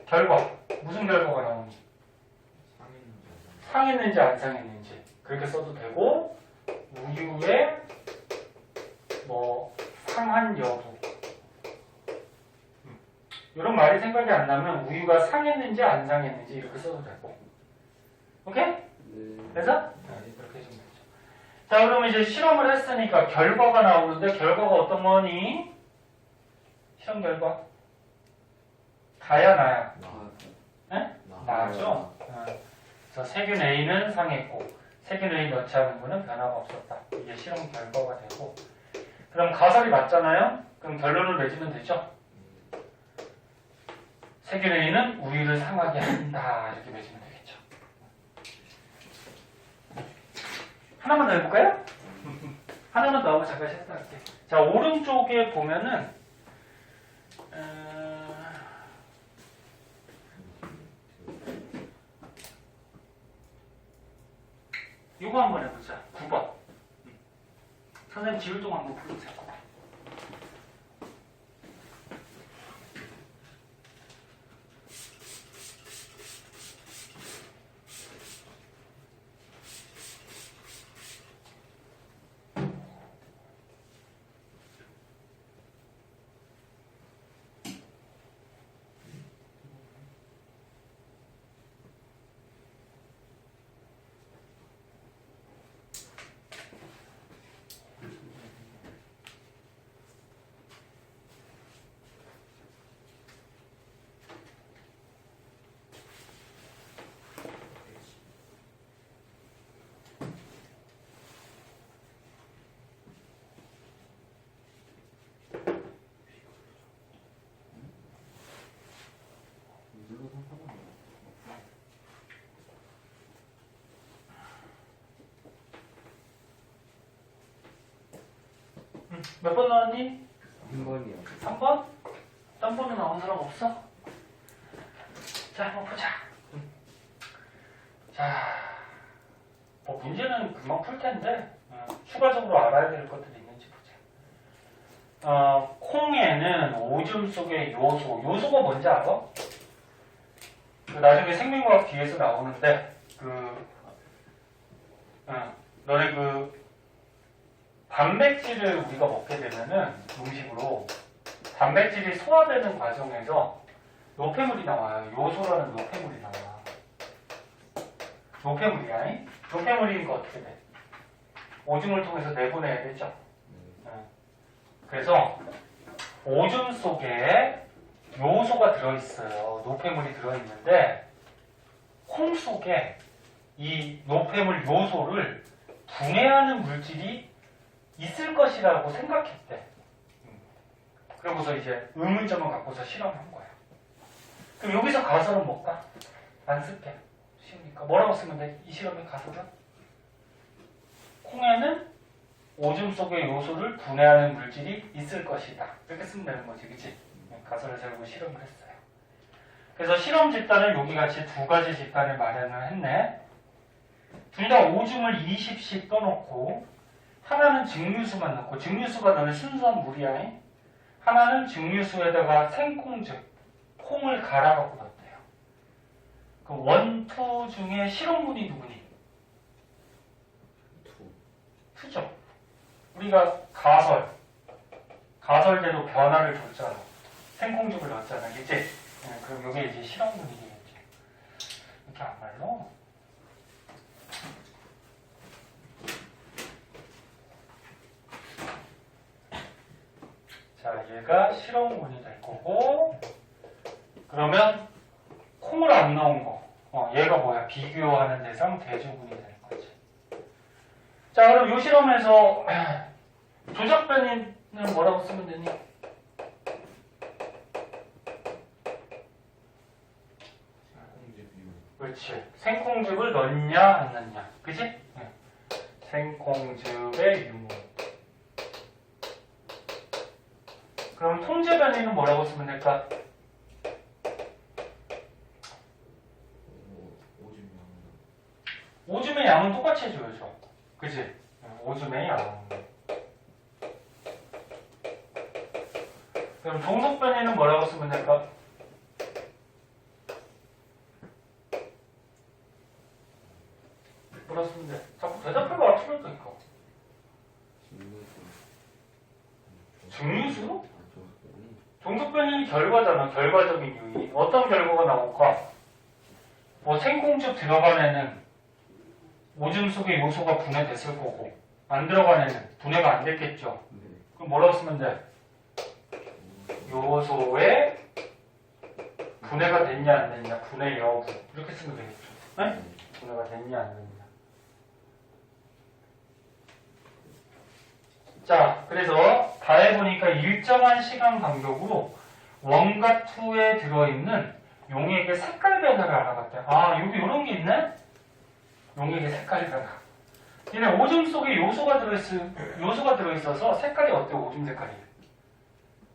결과. 무슨 결과가 나오니? 상했는지 안 상했는지. 그렇게 써도 되고, 우유의 뭐 상한 여부. 이런 말이 생각이 안 나면 우유가 상했는지 안 상했는지 이렇게 써도 되고. 오케이? 네. 그래서 이렇게 해주면 되죠. 자, 그러면 이제 실험을 했으니까 결과가 나오는데 결과가 어떤 거니? 실험 결과. 다야 나야? 네? 나죠. 그래서 세균 A는 상했고 세균 A 넣지 않은 거는 변화가 없었다. 이게 실험 결과가 되고. 그럼 가설이 맞잖아요? 그럼 결론을 내주면 되죠? 세균 A는 우유를 상하게 한다. 이렇게 맺으면 되겠죠. 하나만 더 해볼까요? 하나만 더 하고 잠깐 시작할게요. 자, 오른쪽에 보면은 이거 한번 해보자. 9번. 선생님 지울 동안 한번 풀어보세요. 9번. 몇 번 나왔니? 3번이요. 3번? 딴 번에 나온 사람 없어? 자, 한번 보자. 자, 뭐 문제는 금방 풀 텐데 추가적으로 알아야 될 것들이 있는지 보자. 콩에는 오줌 속의 요소가 뭔지 알아? 그 나중에 생명과학 뒤에서 나오는데 너네 단백질을 우리가 먹게 되면은 음식으로 단백질이 소화되는 과정에서 노폐물이 나와요. 요소라는 노폐물이 나와. 노폐물이야. 노폐물인 거 어떻게 돼? 오줌을 통해서 내보내야 되죠. 그래서 오줌 속에 요소가 들어있어요. 노폐물이 들어있는데 콩 속에 이 노폐물 요소를 분해하는 물질이 있을 것이라고 생각했대. 그러고서 이제 의문점을 갖고서 실험한 거야. 그럼 여기서 가설은 뭘까? 안 쓸게. 쉬우니까. 뭐라고 쓰면 돼? 이 실험의 가설은? 콩에는 오줌 속의 요소를 분해하는 물질이 있을 것이다. 이렇게 쓰면 되는 거지. 그치? 가설을 세우고 실험을 했어요. 그래서 실험 집단을 여기 같이 두 가지 집단을 마련을 했네. 둘 다 오줌을 20씩 떠놓고 하나는 증류수만 넣고 증류수가 너는 순수한 물이야. 하나는 증류수에다가 생콩즙, 콩을 갈아갖고 넣었대요. 그 원투 중에 실험군이 누구니? 투죠. 우리가 가설대로 변화를 줬잖아. 생콩즙을 넣었잖아. 그치? 그럼 이게 이제 실험군이 되겠지. 이렇게 안 말로? 자, 얘가 실험군이 될 거고, 그러면 콩을 안 넣은 거, 얘가 뭐야? 비교하는 대상 대조군이 되는 거지. 자, 그럼 이 실험에서 조작 변이는 뭐라고 쓰면 되니? 그렇지. 생콩즙을 넣냐 안 넣냐, 그지? 생콩즙의 유무. 그럼 통제 변이는 뭐라고 쓰면 될까? 오줌의 양은 똑같이 해줘야죠. 그치? 오줌의 양. 그럼 종속 변이는 뭐라고 쓰면 될까? 뭐라고 쓰면 돼? 자꾸 대답해봐. 틀렸다니까. 증류수? 종속 변이는 결과잖아. 결과적인 유의. 어떤 결과가 나올까? 뭐 생콩즙 들어간 애는 오줌 속에 요소가 분해됐을 거고, 안 들어간 애는 분해가 안 됐겠죠. 그럼 뭐라고 쓰면 돼? 요소에 분해가 됐냐 안 됐냐, 분해 여부. 이렇게 쓰면 되겠죠. 네? 분해가 됐냐 안 됐냐. 자, 그래서 다 해보니까 일정한 시간 간격으로 원과 투에 들어있는 용액의 색깔 변화를 알아봤대. 아, 여기 이런 게 있네? 용액의 색깔 변화. 얘네 오줌 속에 요소가 들어있어서 색깔이 어때? 오줌 색깔이.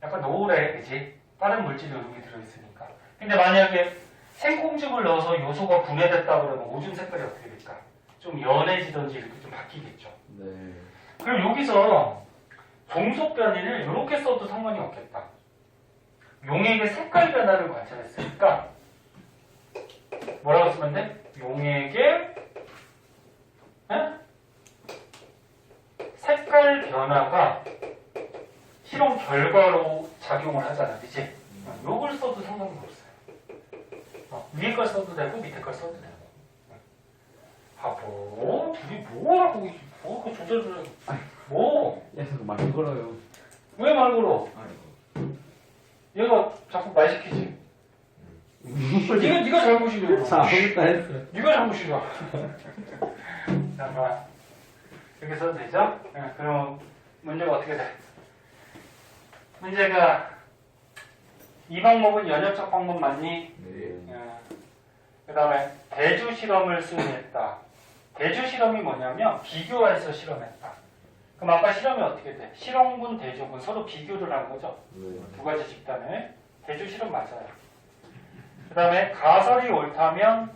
약간 노래, 그지? 다른 물질이 여기 들어있으니까. 근데 만약에 생콩즙을 넣어서 요소가 분해됐다 그러면 오줌 색깔이 어떻게 될까? 좀 연해지던지 이렇게 좀 바뀌겠죠. 네. 그럼 여기서 종속 변이를 이렇게 써도 상관이 없겠다. 용액의 색깔 변화를 관찰했으니까 뭐라고 쓰면 돼? 용액의 색깔 변화가 실험 결과로 작용을 하잖아. 그치? 요걸 써도 상관이 없어요. 위에 걸 써도 되고 밑에 걸 써도 되고. 바보 둘이 뭐라고 그 조절을 뭐? 야, 그거 말 걸어요. 왜 말 걸어? 아이고. 얘가 자꾸 말 시키지. 네가 잘못이냐? 자, 아무것도 했어. 네가 잘못이냐? 잠깐 이렇게 써도 되죠? 그럼 문제가 어떻게 돼? 문제가 이 방법은 연역적 방법 맞니? 네. 그 다음에 대주 실험을 수행했다. 대주 실험이 뭐냐면 비교해서 실험했다. 그럼 아까 실험이 어떻게 돼? 실험군, 대조군 서로 비교를 한 거죠. 네. 두 가지 집단을. 대조 실험 맞아요. 그 다음에 가설이 옳다면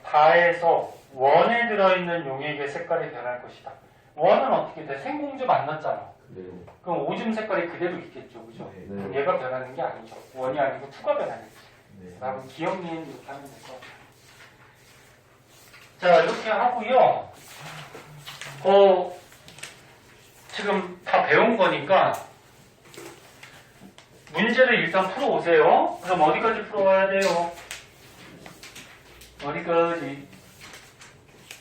다에서 원에 들어있는 용액의 색깔이 변할 것이다. 원은 어떻게 돼? 생공주 만났잖아. 네. 그럼 오줌 색깔이 그대로 있겠죠. 그죠? 네. 그럼 얘가 변하는 게 아니죠. 원이 아니고 투가 변하겠지. 네. 그럼 기억니은 이렇게 하면 될 것 같아요. 자, 이렇게 하고요. 지금 다 배운 거니까 문제를 일단 풀어오세요. 그럼 어디까지 풀어와야 돼요? 어디까지?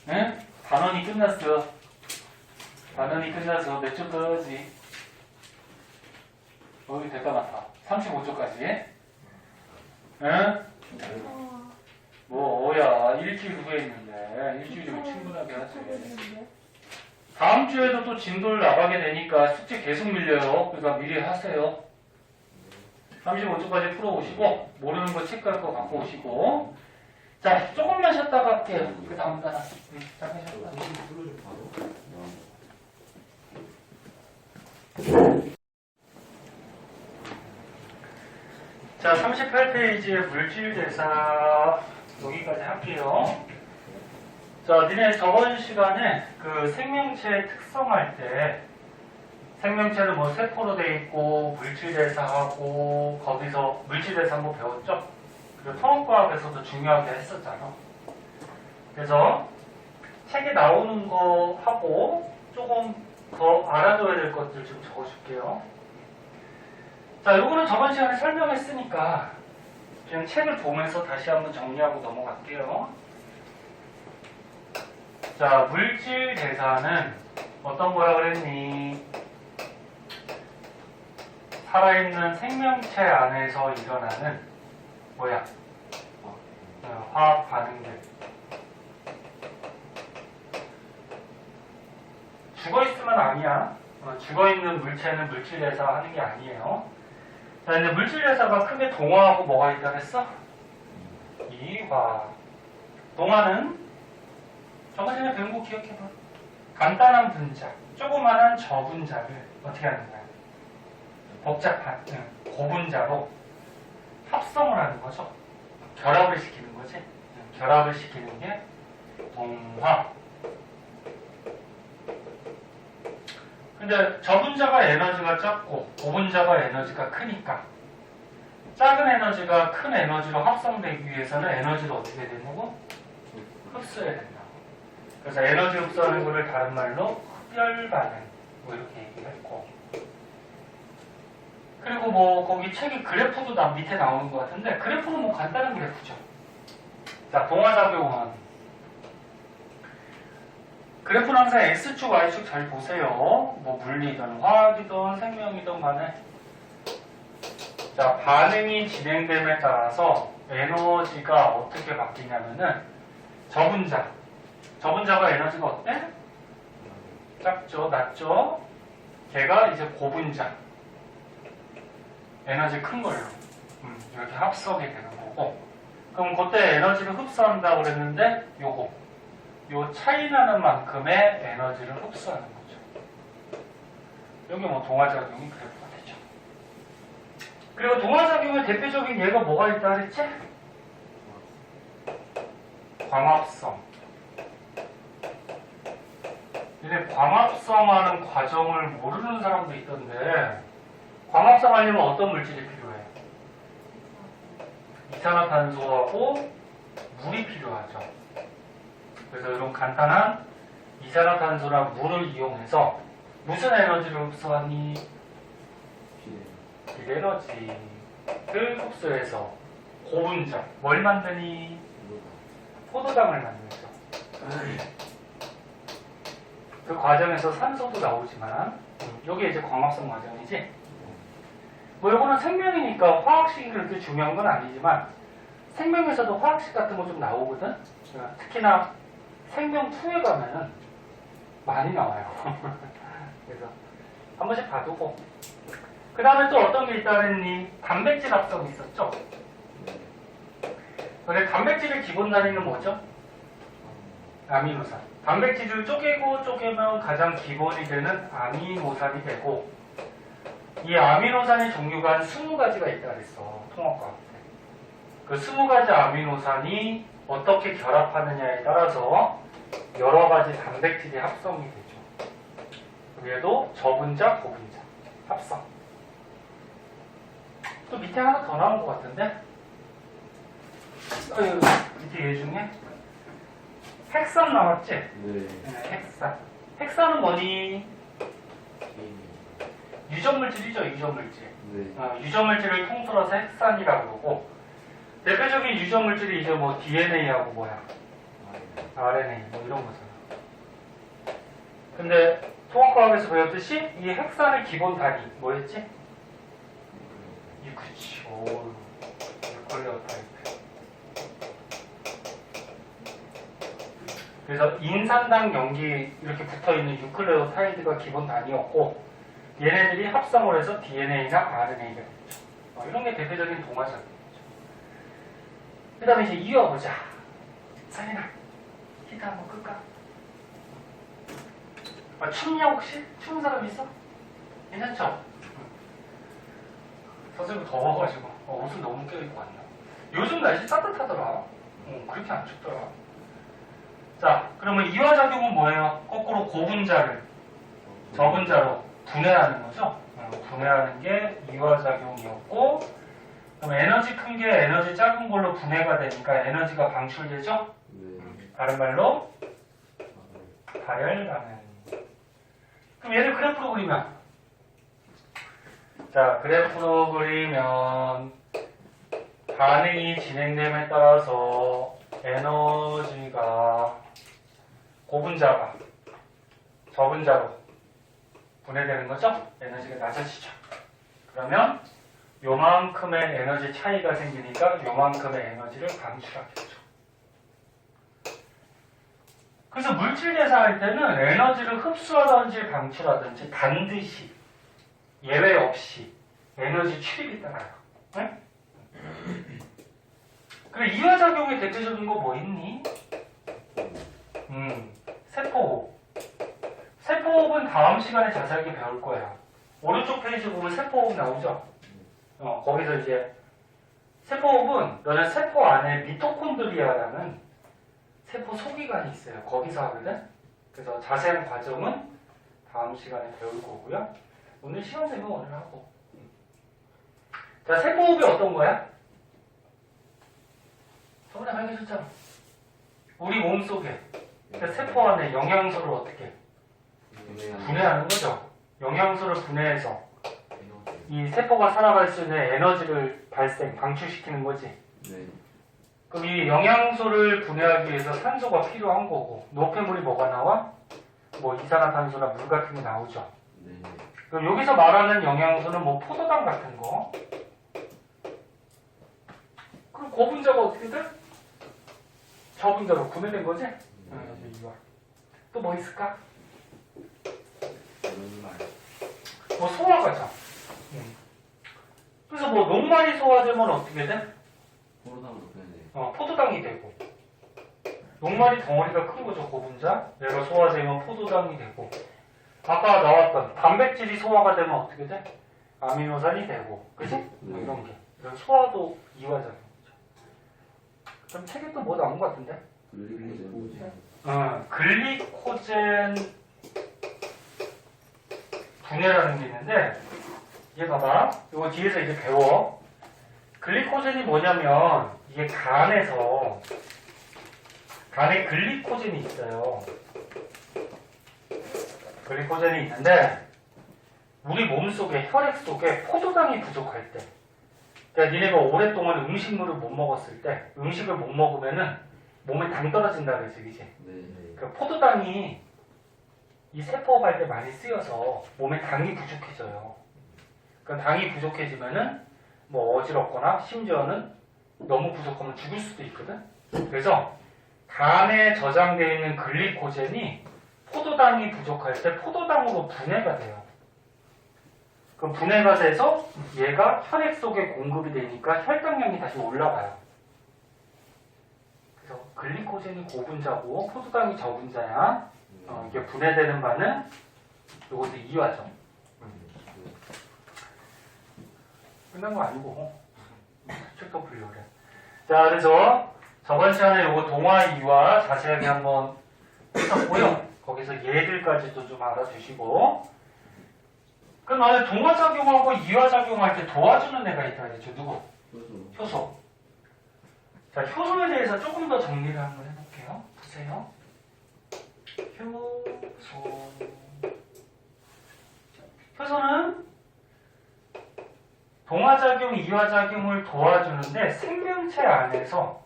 네? 단원이 끝났어. 단원이 끝나서 몇 초까지? 어이, 대가 많다. 35초까지. 응? 뭐야, 일주일 후에 있는데, 일주일이면 충분하게 하지. 다음 주에도 또 진도를 나가게 되니까 숙제 계속 밀려요. 그러니까 미리 하세요. 35초까지 풀어오시고, 모르는 거 체크할 거 갖고 오시고. 자, 조금만 쉬었다가 할게요. 그 다음 단어. 잠깐 쉬었다. 자, 38페이지의 물질대사 여기까지 할게요. 자, 니네 저번 시간에 그 생명체의 특성할 때 생명체는 뭐 세포로 돼 있고 물질대사하고 거기서 물질대사 한번 배웠죠? 그리고 토목과학에서도 중요하게 했었잖아. 그래서 책에 나오는 거 하고 조금 더 알아둬야 될 것들 좀 적어줄게요. 자, 요거는 저번 시간에 설명했으니까 그냥 책을 보면서 다시 한번 정리하고 넘어갈게요. 자, 물질 대사는 어떤 거라 그랬니? 살아있는 생명체 안에서 일어나는 뭐야? 화학 반응들. 죽어있으면 아니야. 죽어있는 물체는 물질 대사 하는 게 아니에요. 자, 이제 물질 대사가 크게 동화하고 뭐가 있다 그랬어? 이화. 동화는 저번 전에 배운 거 기억해봐. 간단한 분자, 조그만한 저분자를 어떻게 하는 거야? 복잡한 고분자로 합성을 하는 거죠. 결합을 시키는 거지. 결합을 시키는 게 동화. 근데 저분자가 에너지가 작고 고분자가 에너지가 크니까 작은 에너지가 큰 에너지로 합성되기 위해서는 에너지를 어떻게 되냐고? 흡수해야 된다고. 그래서 에너지 흡수하는 거를 다른 말로 흡열 반응 뭐 이렇게 얘기했고, 그리고 뭐 거기 책에 그래프도 밑에 나오는 것 같은데 그래프는 뭐 간단한 그래프죠. 자, 동화작용은 그래프는 항상 X축, Y축 잘 보세요. 뭐 물리든 화학이든 생명이든 간에. 자, 반응이 진행됨에 따라서 에너지가 어떻게 바뀌냐면은 저분자가 에너지가 어때? 작죠, 낮죠? 걔가 이제 고분자, 에너지 큰 걸로 이렇게 합성이 되는 거고, 그럼 그때 에너지를 흡수한다고 그랬는데 요 차이 나는 만큼의 에너지를 흡수하는 거죠. 여기 뭐 동화작용이 그래프가 되죠. 그리고 동화작용의 대표적인 예가 뭐가 있다 그랬지? 광합성. 근데 광합성하는 과정을 모르는 사람도 있던데, 광합성 하려면 어떤 물질이 필요해? 이산화탄소하고 물이 필요하죠. 그래서 이런 간단한 이산화탄소나 물을 이용해서 무슨 에너지를 흡수하니? 비에너지를 흡수해서 고분자, 뭘 만드니? 포도당을 만들죠. 그 과정에서 산소도 나오지만 이게 이제 광합성 과정이지. 뭐 이거는 생명이니까 화학식이 그렇게 중요한 건 아니지만 생명에서도 화학식 같은 거 좀 나오거든. 특히나 생명 2에 가면은 많이 나와요. 그래서 한 번씩 봐두고. 그 다음에 또 어떤 게 있다 그랬니? 단백질 합성이 있었죠. 근데 단백질의 기본 단위는 뭐죠? 아미노산. 단백질을 쪼개면 가장 기본이 되는 아미노산이 되고, 이 아미노산의 종류가 한 20가지가 있다 그랬어. 통합과학 때. 그 20가지 아미노산이 어떻게 결합하느냐에 따라서 여러 가지 단백질이 합성이 되죠. 그래도 저분자, 고분자 합성. 또 밑에 하나 더 나온 것 같은데? 밑에 얘 중에 핵산 나왔지? 네. 핵산. 핵산은 뭐니? 유전물질이죠, 유전물질. 네. 유전물질을 통틀어서 핵산이라고 그러고, 대표적인 유전물질이 이제 뭐 DNA하고 뭐야? RNA, 뭐 이런 거잖아. 근데 통합과학에서 배웠듯이 이 핵산의 기본 단위, 뭐였지? 그치, 유클레오타이드. 그래서 인산당 염기 이렇게 붙어있는 유클레오타이드가 기본 단위였고, 얘네들이 합성을 해서 DNA나 RNA가 됐죠. 이런 게 대표적인 동화작이죠. 그 다음에 이제 이어보자. 사인아, 히트 한번 끌까? 춥냐 혹시? 추운 사람 있어? 괜찮죠? 선생님 더워가지고 옷을 너무 껴입고 왔나? 요즘 날씨 따뜻하더라. 그렇게 안 춥더라. 자, 그러면 이화작용은 뭐예요? 거꾸로 고분자를 저분자로 분해하는 거죠. 분해하는 게 이화작용이었고, 그럼 에너지 큰 게 에너지 작은 걸로 분해가 되니까 에너지가 방출되죠. 네. 다른 말로 발열반응. 그럼 얘를 그래프로 그리면, 자, 그래프로 그리면 반응이 진행됨에 따라서 에너지가 고분자가 저분자로 분해되는 거죠? 에너지가 낮아지죠. 그러면 요만큼의 에너지 차이가 생기니까 요만큼의 에너지를 방출하겠죠. 그래서 물질 계산할 때는 에너지를 흡수하든지 방출하든지 반드시 예외 없이 에너지 출입이 따라요. 네? 그래, 이화작용의 대표적인 거 뭐 있니? 세포호흡. 세포호흡은 다음 시간에 자세하게 배울 거야. 오른쪽 페이지 보면 세포호흡 나오죠? 거기서 이제 세포호흡은 너네 세포 안에 미토콘드리아라는 세포 소기관이 있어요. 거기서 하거든. 그래서 자세한 과정은 다음 시간에 배울 거고요. 오늘 시간 되면 오늘 하고. 자, 세포호흡이 어떤 거야? 저번에 알려줬잖아. 우리 몸속에 그러니까 세포 안에 영양소를 어떻게 분해하는 거죠. 영양소를 분해해서 이 세포가 살아갈 수 있는 에너지를 방출시키는 거지. 네. 그럼 이 영양소를 분해하기 위해서 산소가 필요한 거고, 노폐물이 뭐가 나와? 뭐 이산화탄소나 물 같은 게 나오죠. 네. 그럼 여기서 말하는 영양소는 뭐 포도당 같은 거. 그럼 고분자가 어떻게 돼? 저분자로 분해된 거지? 또 뭐 있을까? 뭐 소화과정. 그래서 뭐 녹말이 소화되면 어떻게 돼? 포도당으로 표현해요. 포도당이 되고, 녹말이 덩어리가 큰 거죠, 고분자. 얘가 소화되면 포도당이 되고, 아까 나왔던 단백질이 소화가 되면 어떻게 돼? 아미노산이 되고, 그치? 뭐 이런 게. 이런 소화도 이화작용이죠. 그럼 책에 또 뭐 나온 것 같은데? 글리코젠 분해라는 게 있는데, 이게 봐봐. 이거 뒤에서 이제 배워. 글리코젠이 뭐냐면, 이게 간에 글리코젠이 있어요. 글리코젠이 있는데, 우리 몸속에, 혈액 속에 포도당이 부족할 때, 그러니까 니네가 오랫동안 음식물을 못 먹었을 때, 음식을 못 먹으면은 몸에 당 떨어진다 그랬어, 그지? 네. 그 포도당이 이 세포 할 때 많이 쓰여서 몸에 당이 부족해져요. 그 당이 부족해지면은 뭐 어지럽거나 심지어는 너무 부족하면 죽을 수도 있거든. 그래서 간에 저장되어 있는 글리코젠이 포도당이 부족할 때 포도당으로 분해가 돼요. 그럼 분해가 돼서 얘가 혈액 속에 공급이 되니까 혈당량이 다시 올라가요. 그래서 글리코젠이 고분자고 포도당이 저분자야. 이게 분해되는 바는 이것도 이화죠. 끝난 거 아니고 책도 풀려고 그래. 자, 그래서 저번 시간에 요거 동화 이화 자세하게 한번 했었고요. 거기서 얘들까지도 좀 알아두시고. 그 나는 동화 작용하고 이화 작용할 때 도와주는 애가 있다 그랬죠. 누구? 효소. 자, 효소에 대해서 조금 더 정리를 한번 해볼게요. 보세요. 효소. 효소는 동화작용, 이화작용을 도와주는데 생명체 안에서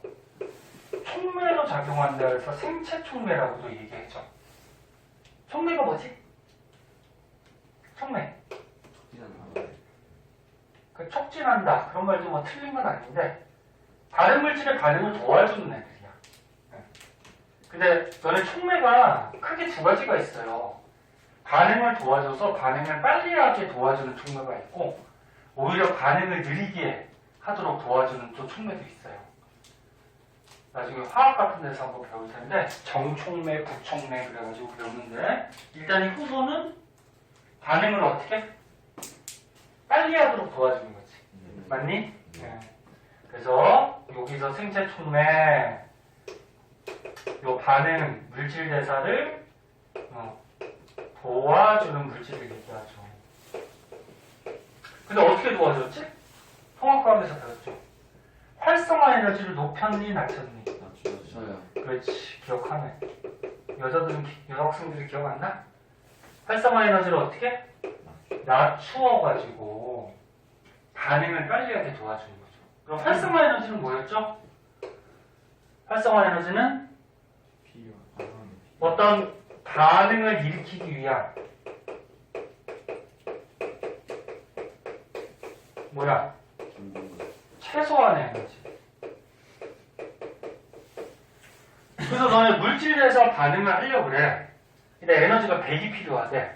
촉매로 작용한다 해서 생체 촉매라고도 얘기했죠. 촉매가 뭐지? 촉매. 그 촉진한다. 그런 말도 뭐 틀린 건 아닌데 다른 물질의 반응을 도와주는 애들이야. 근데 너네 촉매가 크게 두 가지가 있어요. 반응을 도와줘서 반응을 빨리 하게 도와주는 촉매가 있고 오히려 반응을 느리게 하도록 도와주는 또 촉매도 있어요. 나중에 화학 같은 데서 한번 배울 텐데 정촉매, 부촉매 그래가지고 배우는데 일단 이 효소는 반응을 어떻게? 빨리 하도록 도와주는 거지. 맞니? 네. 그래서 여기서 생체 촉매 요 반응 물질 대사를 도와주는 물질을 얘기하죠. 근데 어떻게 도와줬지? 통합과학에서 배웠죠. 활성화 에너지를 높였니 낮췄니? 낮춰요. 그렇지, 기억하네. 여학생들이 기억 안 나? 활성화 에너지를 어떻게? 낮추어가지고 반응을 빨리 하게 도와주는 거죠. 그럼 활성화 에너지는 뭐였죠? 활성화 에너지는 어떤 반응을 일으키기 위한 뭐야? 최소한의 에너지. 그래서 너네 물질에서 반응을 하려고 그래. 근데 에너지가 100이 필요하대.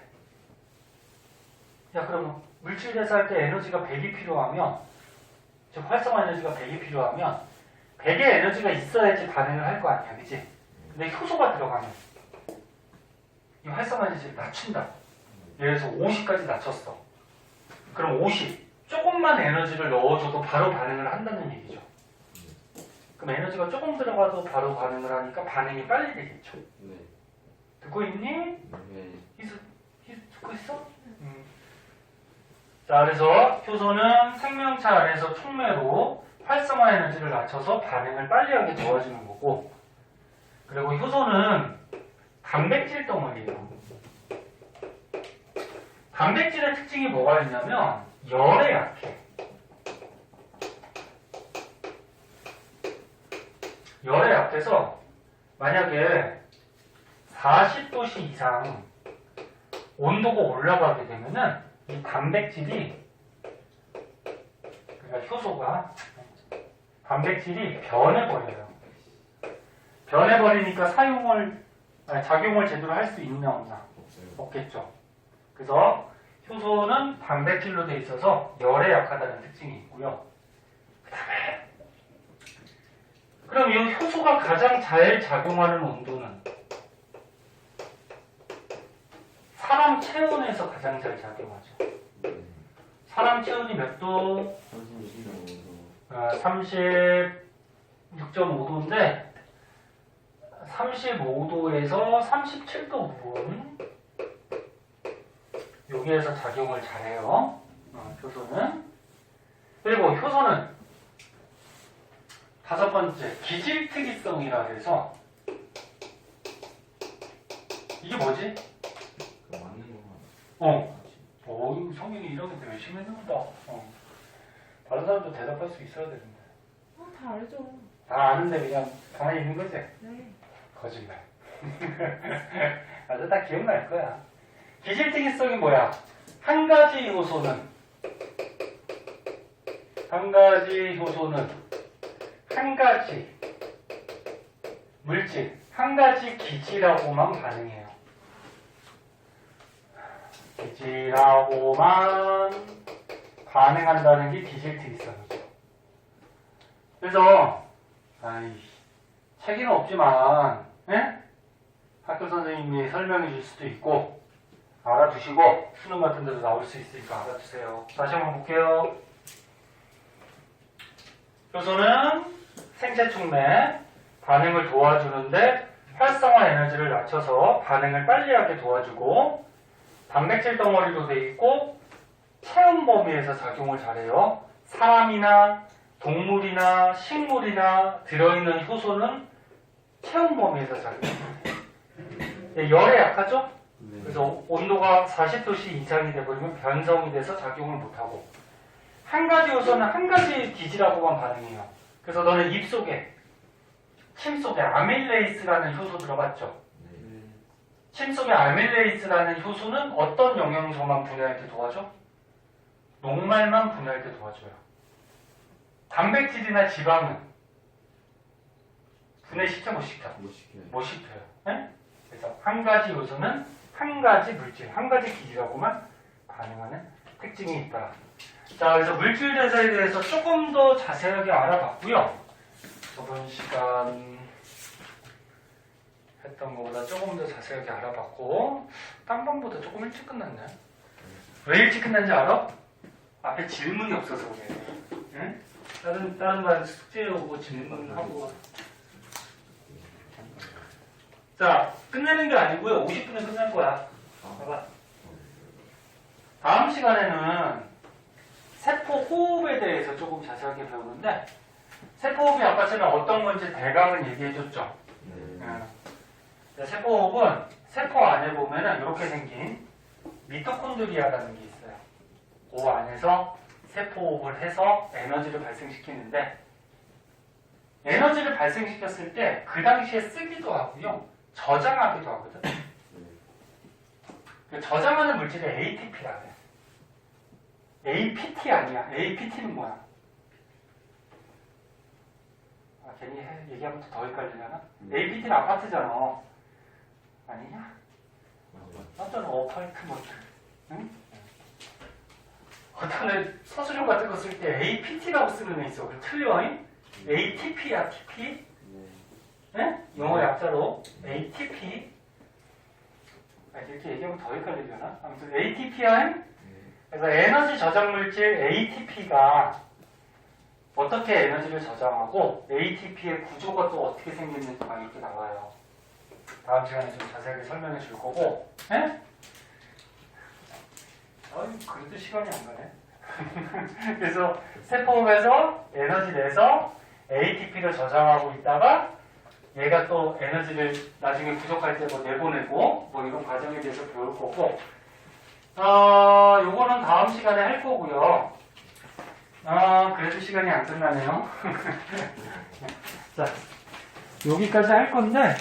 야, 그럼 물질 대사할 때 에너지가 100이 필요하면, 즉 활성화 에너지가 100이 필요하면 100의 에너지가 있어야지 반응을 할 거 아니야, 그치? 근데 효소가 들어가면 이 활성화 에너지를 낮춘다. 예를 들어서 50까지 낮췄어. 그럼 50. 조금만 에너지를 넣어줘도 바로 반응을 한다는 얘기죠. 그럼 에너지가 조금 들어가도 바로 반응을 하니까 반응이 빨리 되겠죠. 네. 듣고 있니? 네. 듣고 있어? 자, 그래서 효소는 생명체 안에서 촉매로 활성화 에너지를 낮춰서 반응을 빨리 하게 도와주는 거고, 그리고 효소는 단백질 덩어리예요. 단백질의 특징이 뭐가 있냐면 열에 약해. 열에 약해서 만약에 40도씨 이상 온도가 올라가게 되면은 이 단백질이, 그러니까 효소가 단백질이 변해버려요. 변해버리니까 작용을 제대로 할 수 있나 없나? 없겠죠. 그래서 효소는 단백질로 돼 있어서 열에 약하다는 특징이 있고요. 그다음에 그럼 이 효소가 가장 잘 작용하는 온도는 사람 체온에서 가장 잘 작용하죠. 사람 체온이 몇 도? 36.5도인데 35도에서 37도 부분 여기에서 작용을 잘해요. 효소는. 그리고 효소는 다섯 번째 기질특이성이라 해서 이게 뭐지? 성민이 이런 게 열심히 했는다. 다른 사람도 대답할 수 있어야 되는데. 다 알죠. 다 아는데 그냥 가만히 있는 거지? 네. 거짓말. 아주 다 기억날 거야. 기질특이성이 뭐야? 한 가지 효소는 한 가지 물질, 한 가지 기질하고만 반응해요. 기질하고만 반응한다는 게 기질특이성이죠. 그래서 책에는 없지만 예? 학교 선생님이 설명해 줄 수도 있고 알아두시고 수능 같은 데도 나올 수 있으니까 알아두세요. 다시 한번 볼게요. 효소는 생체 촉 내 반응을 도와주는데 활성화 에너지를 낮춰서 반응을 빨리 하게 도와주고 단백질 덩어리로 돼 있고 체험 범위에서 작용을 잘해요. 사람이나 동물이나 식물이나 들어있는 효소는 체험 범위에서 작용해요. 열에 약하죠? 그래서 온도가 40도씨 이상이 돼버리면 변성이 돼서 작용을 못하고 한 가지 요소는 한 가지 기질하고만 반응해요. 그래서 너는 입속에 침 속에 아밀레이스라는 효소 들어봤죠? 침 속에 아밀레이스라는 효소는 어떤 영양소만 분해할 때 도와줘? 녹말만 분해할 때 도와줘요. 단백질이나 지방은 분해시켜 못 시켜? 못 시켜요. 못 시켜요. 네? 그래서 한 가지 요소는 한 가지 물질, 한 가지 기질하고만 반응하는 특징이 있다. 자, 그래서 물질 대사에 대해서 조금 더 자세하게 알아봤고요. 저번 시간 했던 것보다 조금 더 자세하게 알아봤고 딴 번보다 조금 일찍 끝났네. 왜 일찍 끝난지 알아? 앞에 질문이 없어서 그래. 응? 다른 반 숙제 오고 질문하고. 자, 끝내는 게 아니고요. 50분에 끝날 거야. 봐봐. 다음 시간에는 세포 호흡에 대해서 조금 자세하게 배우는데 세포 호흡이 아까처럼 어떤 건지 대강은 얘기해줬죠. 세포 호흡은 세포 안에 보면은 이렇게 생긴 미토콘드리아라는 게 있어요. 그 안에서 세포 호흡을 해서 에너지를 발생시키는데 에너지를 발생시켰을 때 그 당시에 쓰기도 하고요. 저장하기도 하거든. 그 저장하는 물질이 ATP라 그래. APT 아니야. APT는 뭐야? 아, 괜히 얘기하면 더 헷갈리려나? APT는 아파트잖아. 아니냐? 맞잖아. 어파이트먼트. 응? 어떤 애 서술형 같은 거 쓸 때 APT라고 쓰는 애 있어. 그럼 틀려. 잉? ATP야, TP? 네? 영어 약자로 ATP. 이렇게 얘기하면 더 헷갈리려나? 아무튼 ATP야. 그래서 에너지 저장 물질 ATP가 어떻게 에너지를 저장하고 ATP의 구조가 또 어떻게 생겼는지가 이렇게 나와요. 다음 시간에 좀 자세하게 설명해 줄 거고. 네? 그래도 시간이 안 가네. 그래서 세포에서 에너지 내서 ATP를 저장하고 있다가 얘가 또 에너지를 나중에 부족할 때 뭐 내보내고 뭐 이런 과정에 대해서 배울 거고 요거는 다음 시간에 할 거고요. 그래도 시간이 안 끝나네요. 자, 여기까지 할 건데